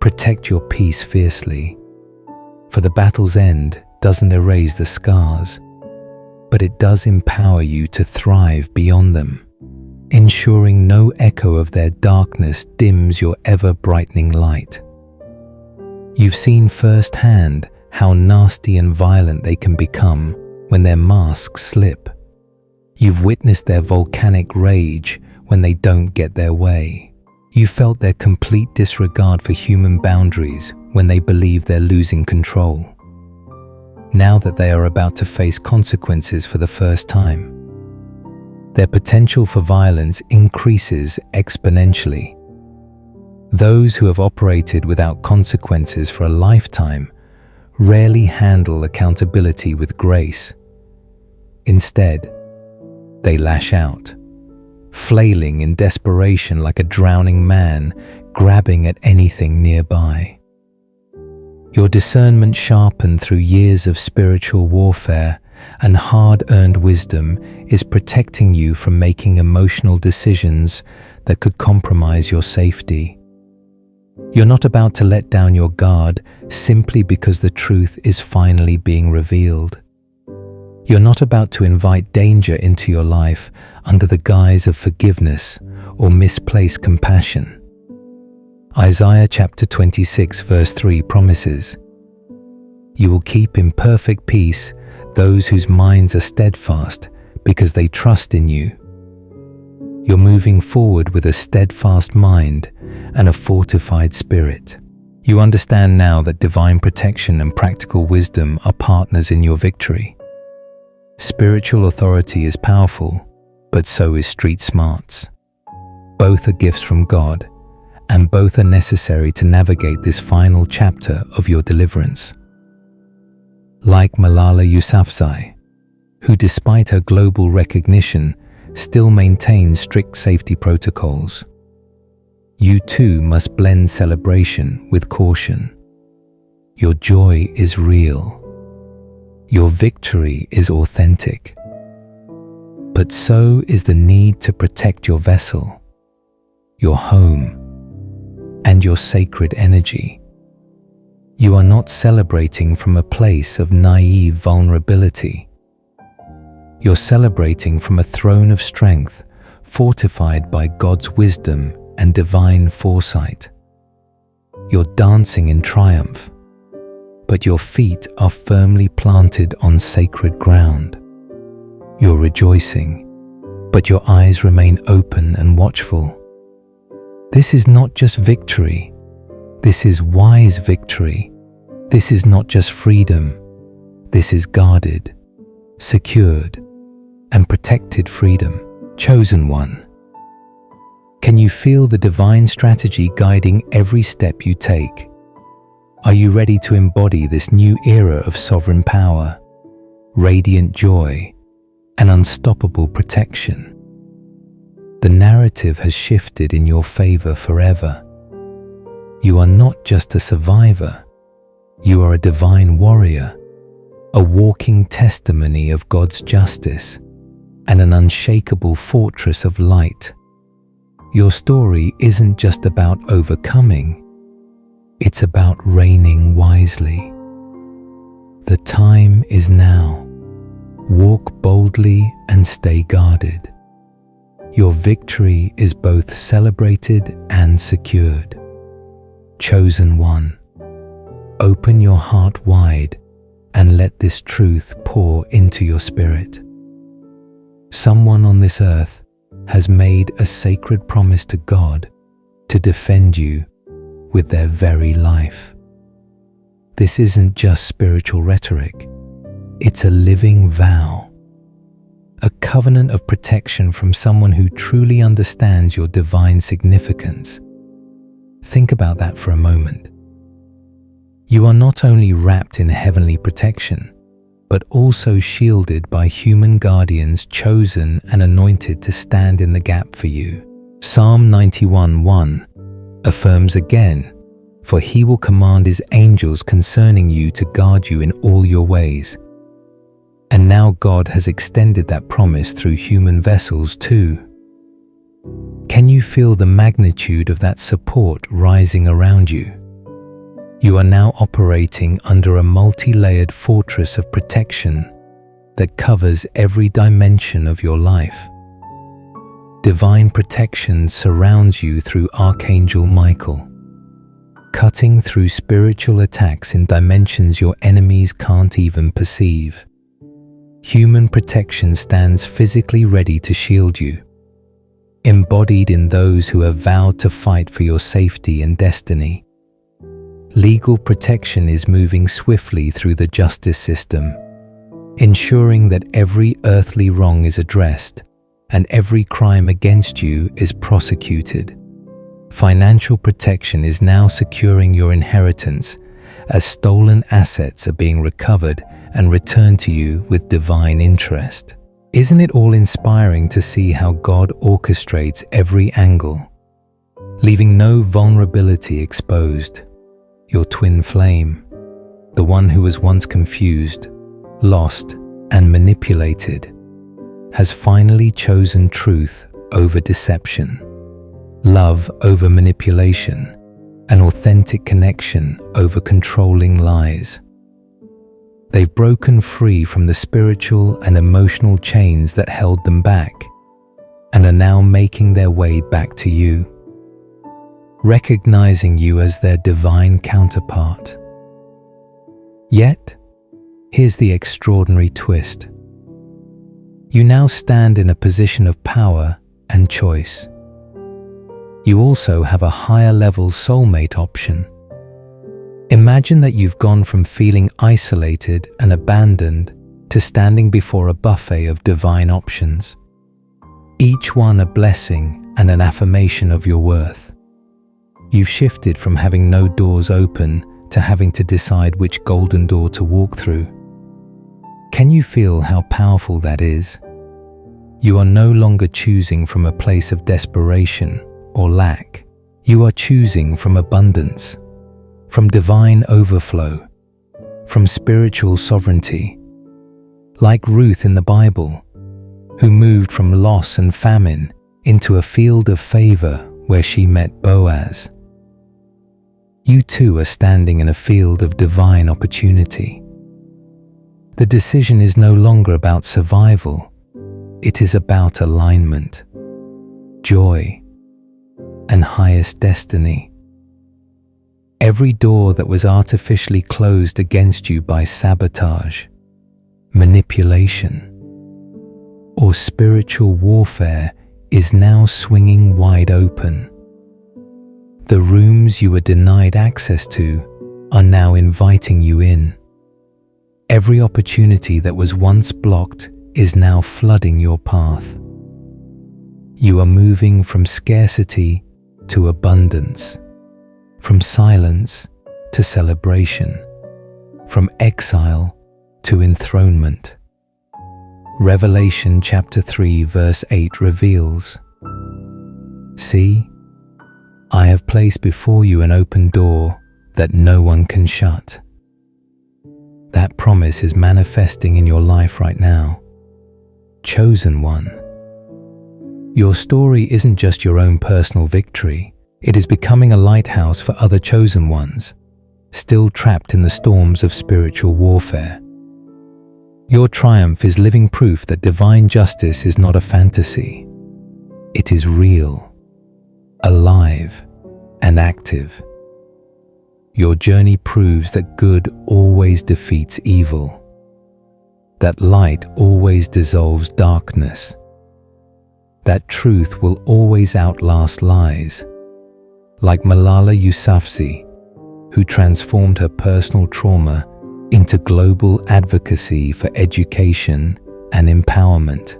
Speaker 1: Protect your peace fiercely, for the battle's end doesn't erase the scars, but it does empower you to thrive beyond them, ensuring no echo of their darkness dims your ever-brightening light. You've seen firsthand how nasty and violent they can become when their masks slip. You've witnessed their volcanic rage when they don't get their way. You felt their complete disregard for human boundaries when they believe they're losing control. Now that they are about to face consequences for the first time, their potential for violence increases exponentially. Those who have operated without consequences for a lifetime rarely handle accountability with grace. Instead, they lash out, flailing in desperation like a drowning man grabbing at anything nearby. Your discernment, sharpened through years of spiritual warfare and hard-earned wisdom, is protecting you from making emotional decisions that could compromise your safety. You're not about to let down your guard simply because the truth is finally being revealed. You're not about to invite danger into your life under the guise of forgiveness or misplaced compassion. Isaiah chapter 26 verse 3 promises, "You will keep in perfect peace those whose minds are steadfast because they trust in you." You're moving forward with a steadfast mind and a fortified spirit. You understand now that divine protection and practical wisdom are partners in your victory. Spiritual authority is powerful, but so is street smarts. Both are gifts from God, and both are necessary to navigate this final chapter of your deliverance. Like Malala Yousafzai, who despite her global recognition still maintains strict safety protocols, you too must blend celebration with caution. Your joy is real. Your victory is authentic. But so is the need to protect your vessel, your home, and your sacred energy. You are not celebrating from a place of naive vulnerability. You're celebrating from a throne of strength, fortified by God's wisdom and divine foresight. You're dancing in triumph, but your feet are firmly planted on sacred ground. You're rejoicing, but your eyes remain open and watchful. This is not just victory. This is wise victory. This is not just freedom. This is guarded, secured, and protected freedom. Chosen one. Can you feel the divine strategy guiding every step you take? Are you ready to embody this new era of sovereign power, radiant joy, and unstoppable protection? The narrative has shifted in your favor forever. You are not just a survivor, you are a divine warrior, a walking testimony of God's justice, and an unshakable fortress of light. Your story isn't just about overcoming, it's about reigning wisely. The time is now. Walk boldly and stay guarded. Your victory is both celebrated and secured. Chosen one, open your heart wide and let this truth pour into your spirit. Someone on this earth has made a sacred promise to God to defend you with their very life. This isn't just spiritual rhetoric, it's a living vow, a covenant of protection from someone who truly understands your divine significance. Think about that for a moment. You are not only wrapped in heavenly protection, but also shielded by human guardians chosen and anointed to stand in the gap for you. Psalm 91:1 affirms again, "For he will command his angels concerning you to guard you in all your ways." And now God has extended that promise through human vessels too. Can you feel the magnitude of that support rising around you? You are now operating under a multi-layered fortress of protection that covers every dimension of your life. Divine protection surrounds you through Archangel Michael, cutting through spiritual attacks in dimensions your enemies can't even perceive. Human protection stands physically ready to shield you, embodied in those who have vowed to fight for your safety and destiny. Legal protection is moving swiftly through the justice system, ensuring that every earthly wrong is addressed and every crime against you is prosecuted. Financial protection is now securing your inheritance as stolen assets are being recovered and returned to you with divine interest. Isn't it all inspiring to see how God orchestrates every angle, leaving no vulnerability exposed? Your twin flame, the one who was once confused, lost, and manipulated, has finally chosen truth over deception, love over manipulation, and authentic connection over controlling lies. They've broken free from the spiritual and emotional chains that held them back and are now making their way back to you, recognizing you as their divine counterpart. Yet, here's the extraordinary twist. You now stand in a position of power and choice. You also have a higher level soulmate option. Imagine that you've gone from feeling isolated and abandoned to standing before a buffet of divine options, each one a blessing and an affirmation of your worth. You've shifted from having no doors open to having to decide which golden door to walk through. Can you feel how powerful that is? You are no longer choosing from a place of desperation or lack. You are choosing from abundance, from divine overflow, from spiritual sovereignty. Like Ruth in the Bible, who moved from loss and famine into a field of favor where she met Boaz. You too are standing in a field of divine opportunity. The decision is no longer about survival, it is about alignment, joy, and highest destiny. Every door that was artificially closed against you by sabotage, manipulation, or spiritual warfare is now swinging wide open. The rooms you were denied access to are now inviting you in. Every opportunity that was once blocked is now flooding your path. You are moving from scarcity to abundance, from silence to celebration, from exile to enthronement. Revelation chapter 3 verse 8 reveals, "See, I have placed before you an open door that no one can shut." That promise is manifesting in your life right now. Chosen one. Your story isn't just your own personal victory. It is becoming a lighthouse for other chosen ones, still trapped in the storms of spiritual warfare. Your triumph is living proof that divine justice is not a fantasy. It is real, alive, and active. Your journey proves that good always defeats evil, that light always dissolves darkness, that truth will always outlast lies, like Malala Yousafzai, who transformed her personal trauma into global advocacy for education and empowerment.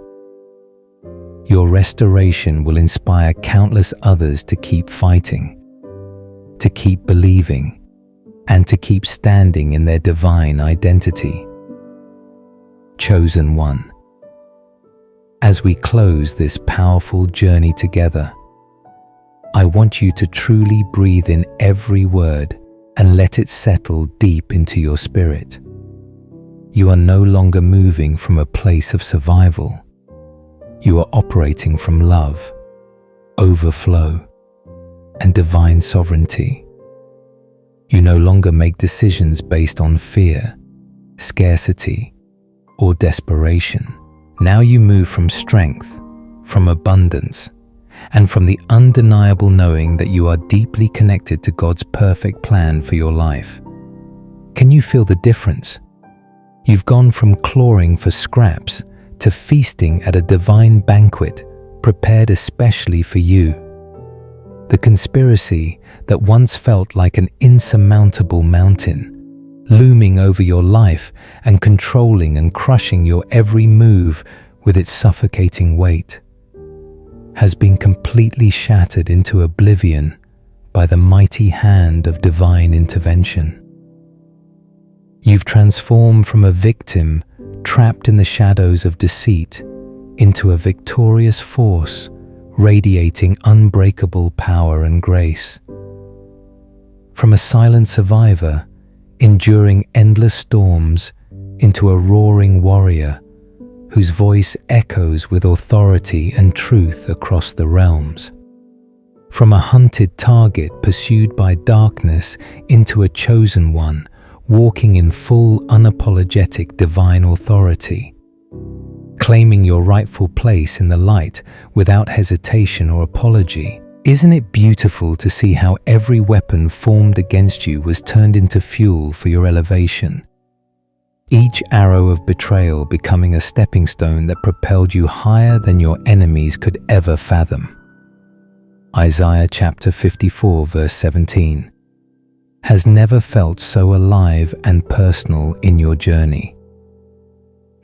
Speaker 1: Your restoration will inspire countless others to keep fighting, to keep believing, and to keep standing in their divine identity. Chosen one. As we close this powerful journey together, I want you to truly breathe in every word and let it settle deep into your spirit. You are no longer moving from a place of survival. You are operating from love, overflow, and divine sovereignty. You no longer make decisions based on fear, scarcity, or desperation. Now you move from strength, from abundance, and from the undeniable knowing that you are deeply connected to God's perfect plan for your life. Can you feel the difference? You've gone from clawing for scraps to feasting at a divine banquet prepared especially for you. The conspiracy that once felt like an insurmountable mountain, looming over your life and controlling and crushing your every move with its suffocating weight, has been completely shattered into oblivion by the mighty hand of divine intervention. You've transformed from a victim trapped in the shadows of deceit into a victorious force radiating unbreakable power and grace. From a silent survivor enduring endless storms into a roaring warrior whose voice echoes with authority and truth across the realms. From a hunted target pursued by darkness into a chosen one, walking in full unapologetic divine authority, claiming your rightful place in the light without hesitation or apology. Isn't it beautiful to see how every weapon formed against you was turned into fuel for your elevation? Each arrow of betrayal becoming a stepping stone that propelled you higher than your enemies could ever fathom. Isaiah chapter 54 verse 17 has never felt so alive and personal in your journey.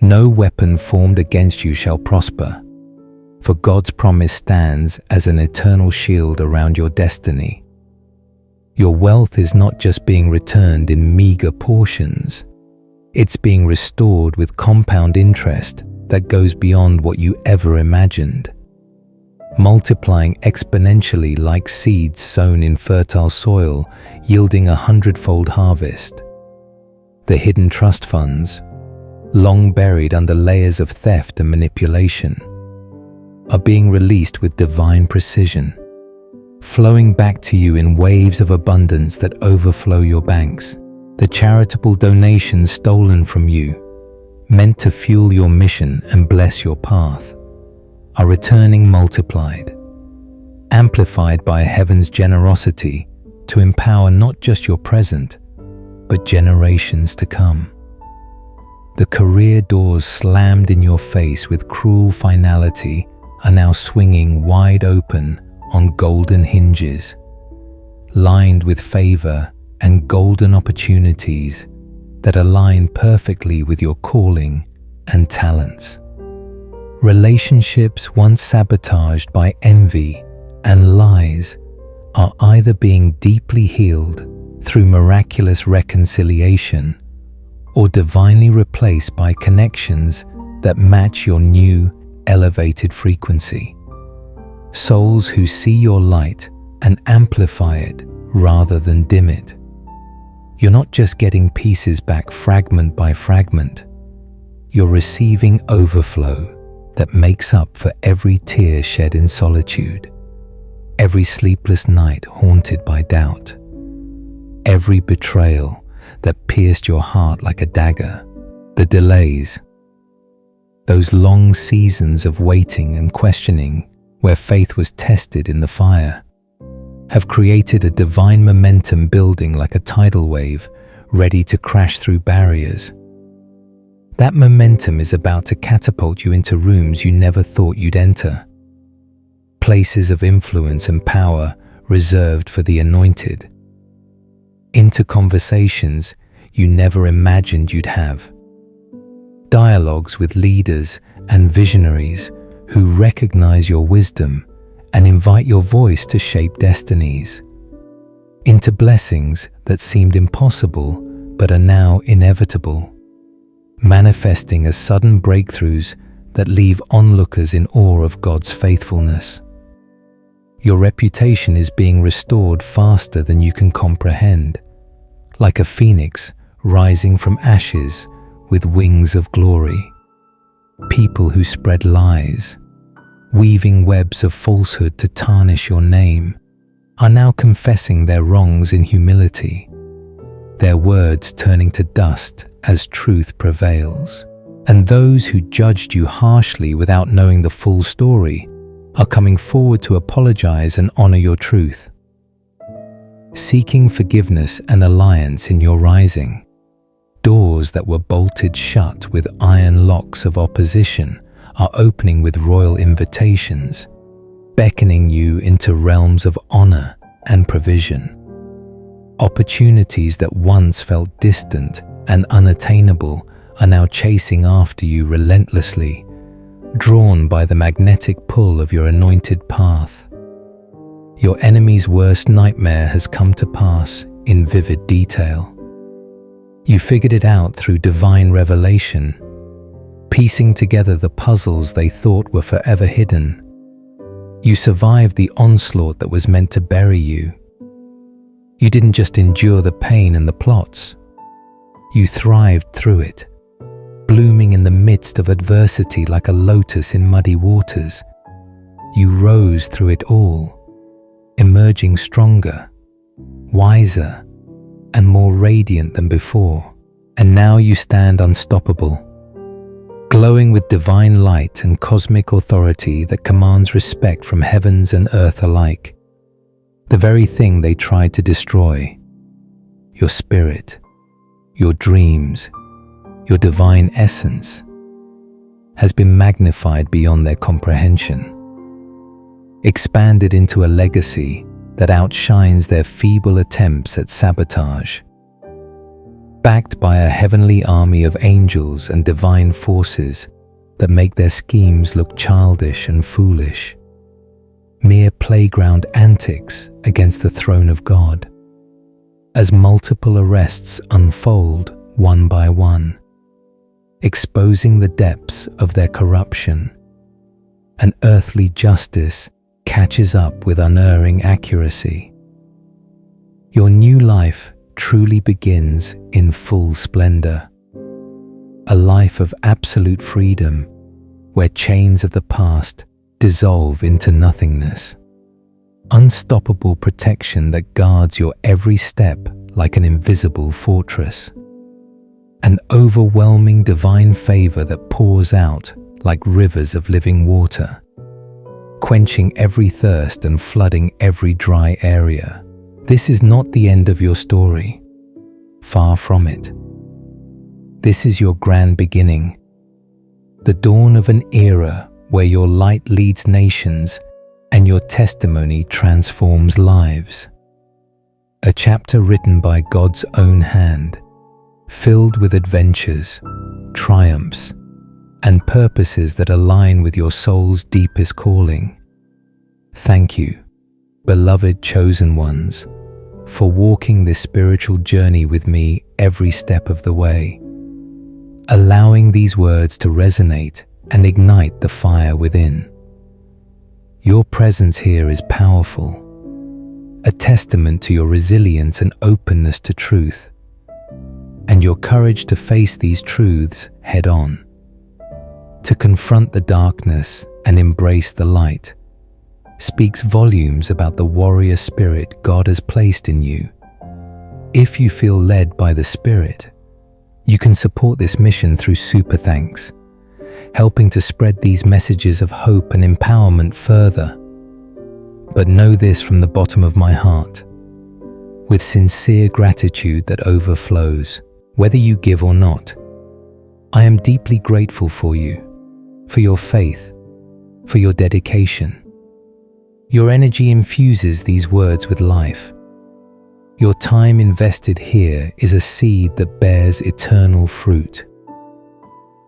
Speaker 1: No weapon formed against you shall prosper, for God's promise stands as an eternal shield around your destiny. Your wealth is not just being returned in meager portions, it's being restored with compound interest that goes beyond what you ever imagined, multiplying exponentially like seeds sown in fertile soil, yielding 100-fold harvest. The hidden trust funds, long buried under layers of theft and manipulation, are being released with divine precision, flowing back to you in waves of abundance that overflow your banks. The charitable donations stolen from you, meant to fuel your mission and bless your path, are returning multiplied, amplified by heaven's generosity to empower not just your present, but generations to come. The career doors slammed in your face with cruel finality are now swinging wide open on golden hinges, lined with favor and golden opportunities that align perfectly with your calling and talents. Relationships once sabotaged by envy and lies are either being deeply healed through miraculous reconciliation or divinely replaced by connections that match your new, elevated frequency. Souls who see your light and amplify it rather than dim it. You're not just getting pieces back fragment by fragment. You're receiving overflow that makes up for every tear shed in solitude, every sleepless night haunted by doubt, every betrayal that pierced your heart like a dagger. The delays, those long seasons of waiting and questioning where faith was tested in the fire, have created a divine momentum building like a tidal wave ready to crash through barriers. That momentum is about to catapult you into rooms you never thought you'd enter, places of influence and power reserved for the anointed, into conversations you never imagined you'd have, dialogues with leaders and visionaries who recognize your wisdom and invite your voice to shape destinies, into blessings that seemed impossible but are now inevitable, manifesting as sudden breakthroughs that leave onlookers in awe of God's faithfulness. Your reputation is being restored faster than you can comprehend, like a phoenix rising from ashes with wings of glory. People who spread lies, weaving webs of falsehood to tarnish your name, are now confessing their wrongs in humility, their words turning to dust as truth prevails. And those who judged you harshly without knowing the full story are coming forward to apologize and honor your truth, seeking forgiveness and alliance in your rising. Doors that were bolted shut with iron locks of opposition are opening with royal invitations, beckoning you into realms of honor and provision. Opportunities that once felt distant and unattainable are now chasing after you relentlessly, drawn by the magnetic pull of your anointed path. Your enemy's worst nightmare has come to pass in vivid detail. You figured it out through divine revelation, piecing together the puzzles they thought were forever hidden. You survived the onslaught that was meant to bury you. You didn't just endure the pain and the plots. You thrived through it, blooming in the midst of adversity like a lotus in muddy waters. You rose through it all, emerging stronger, wiser, and more radiant than before. And now you stand unstoppable, glowing with divine light and cosmic authority that commands respect from heavens and earth alike. The very thing they tried to destroy, your spirit, your dreams, your divine essence, has been magnified beyond their comprehension, expanded into a legacy that outshines their feeble attempts at sabotage. Backed by a heavenly army of angels and divine forces that make their schemes look childish and foolish, mere playground antics against the throne of God, as multiple arrests unfold one by one, exposing the depths of their corruption, and earthly justice catches up with unerring accuracy. Your new life truly begins in full splendor, a life of absolute freedom where chains of the past dissolve into nothingness, unstoppable protection that guards your every step like an invisible fortress, an overwhelming divine favor that pours out like rivers of living water, quenching every thirst and flooding every dry area. This is not the end of your story. Far from it. This is your grand beginning, the dawn of an era where your light leads nations and your testimony transforms lives. A chapter written by God's own hand, filled with adventures, triumphs, and purposes that align with your soul's deepest calling. Thank you, beloved chosen ones, for walking this spiritual journey with me every step of the way, allowing these words to resonate and ignite the fire within. Your presence here is powerful, a testament to your resilience and openness to truth, and your courage to face these truths head on, to confront the darkness and embrace the light, speaks volumes about the warrior spirit God has placed in you. If you feel led by the Spirit, you can support this mission through Super Thanks, helping to spread these messages of hope and empowerment further. But know this from the bottom of my heart, with sincere gratitude that overflows, whether you give or not. I am deeply grateful for you, for your faith, for your dedication. Your energy infuses these words with life. Your time invested here is a seed that bears eternal fruit.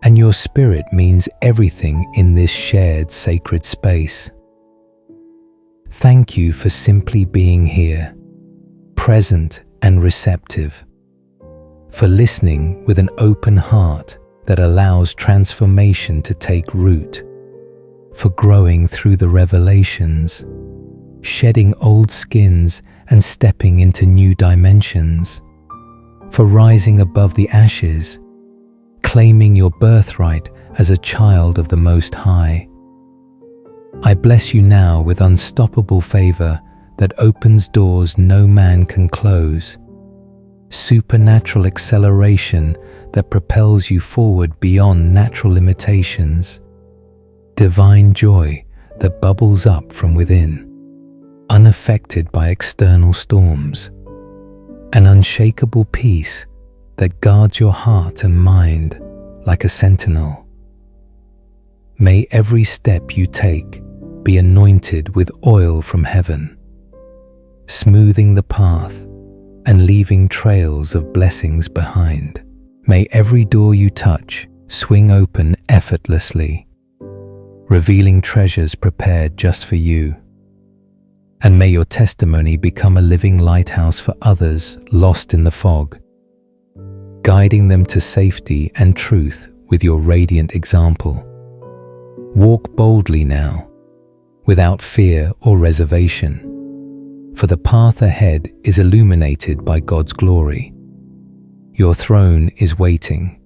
Speaker 1: And your spirit means everything in this shared sacred space. Thank you for simply being here, present and receptive, for listening with an open heart that allows transformation to take root, for growing through the revelations, shedding old skins and stepping into new dimensions, for rising above the ashes, claiming your birthright as a child of the Most High. I bless you now with unstoppable favor that opens doors no man can close, supernatural acceleration that propels you forward beyond natural limitations, divine joy that bubbles up from within, unaffected by external storms, an unshakable peace that guards your heart and mind like a sentinel. May every step you take be anointed with oil from heaven, smoothing the path and leaving trails of blessings behind. May every door you touch swing open effortlessly, revealing treasures prepared just for you. And may your testimony become a living lighthouse for others lost in the fog, guiding them to safety and truth with your radiant example. Walk boldly now, without fear or reservation, for the path ahead is illuminated by God's glory. Your throne is waiting,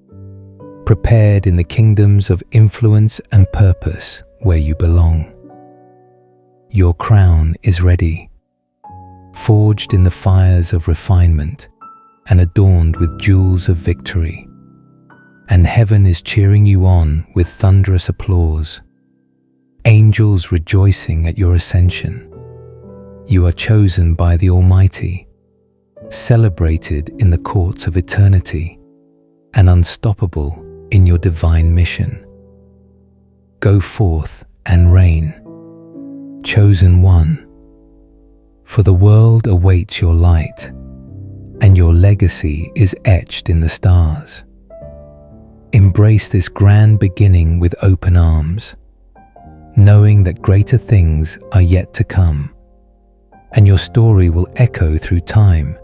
Speaker 1: prepared in the kingdoms of influence and purpose where you belong. Your crown is ready, forged in the fires of refinement and adorned with jewels of victory, and heaven is cheering you on with thunderous applause, angels rejoicing at your ascension. You are chosen by the Almighty, celebrated in the courts of eternity, and unstoppable in your divine mission. Go forth and reign, chosen one, for the world awaits your light, and your legacy is etched in the stars. Embrace this grand beginning with open arms, knowing that greater things are yet to come, and your story will echo through time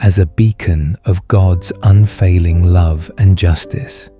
Speaker 1: as a beacon of God's unfailing love and justice.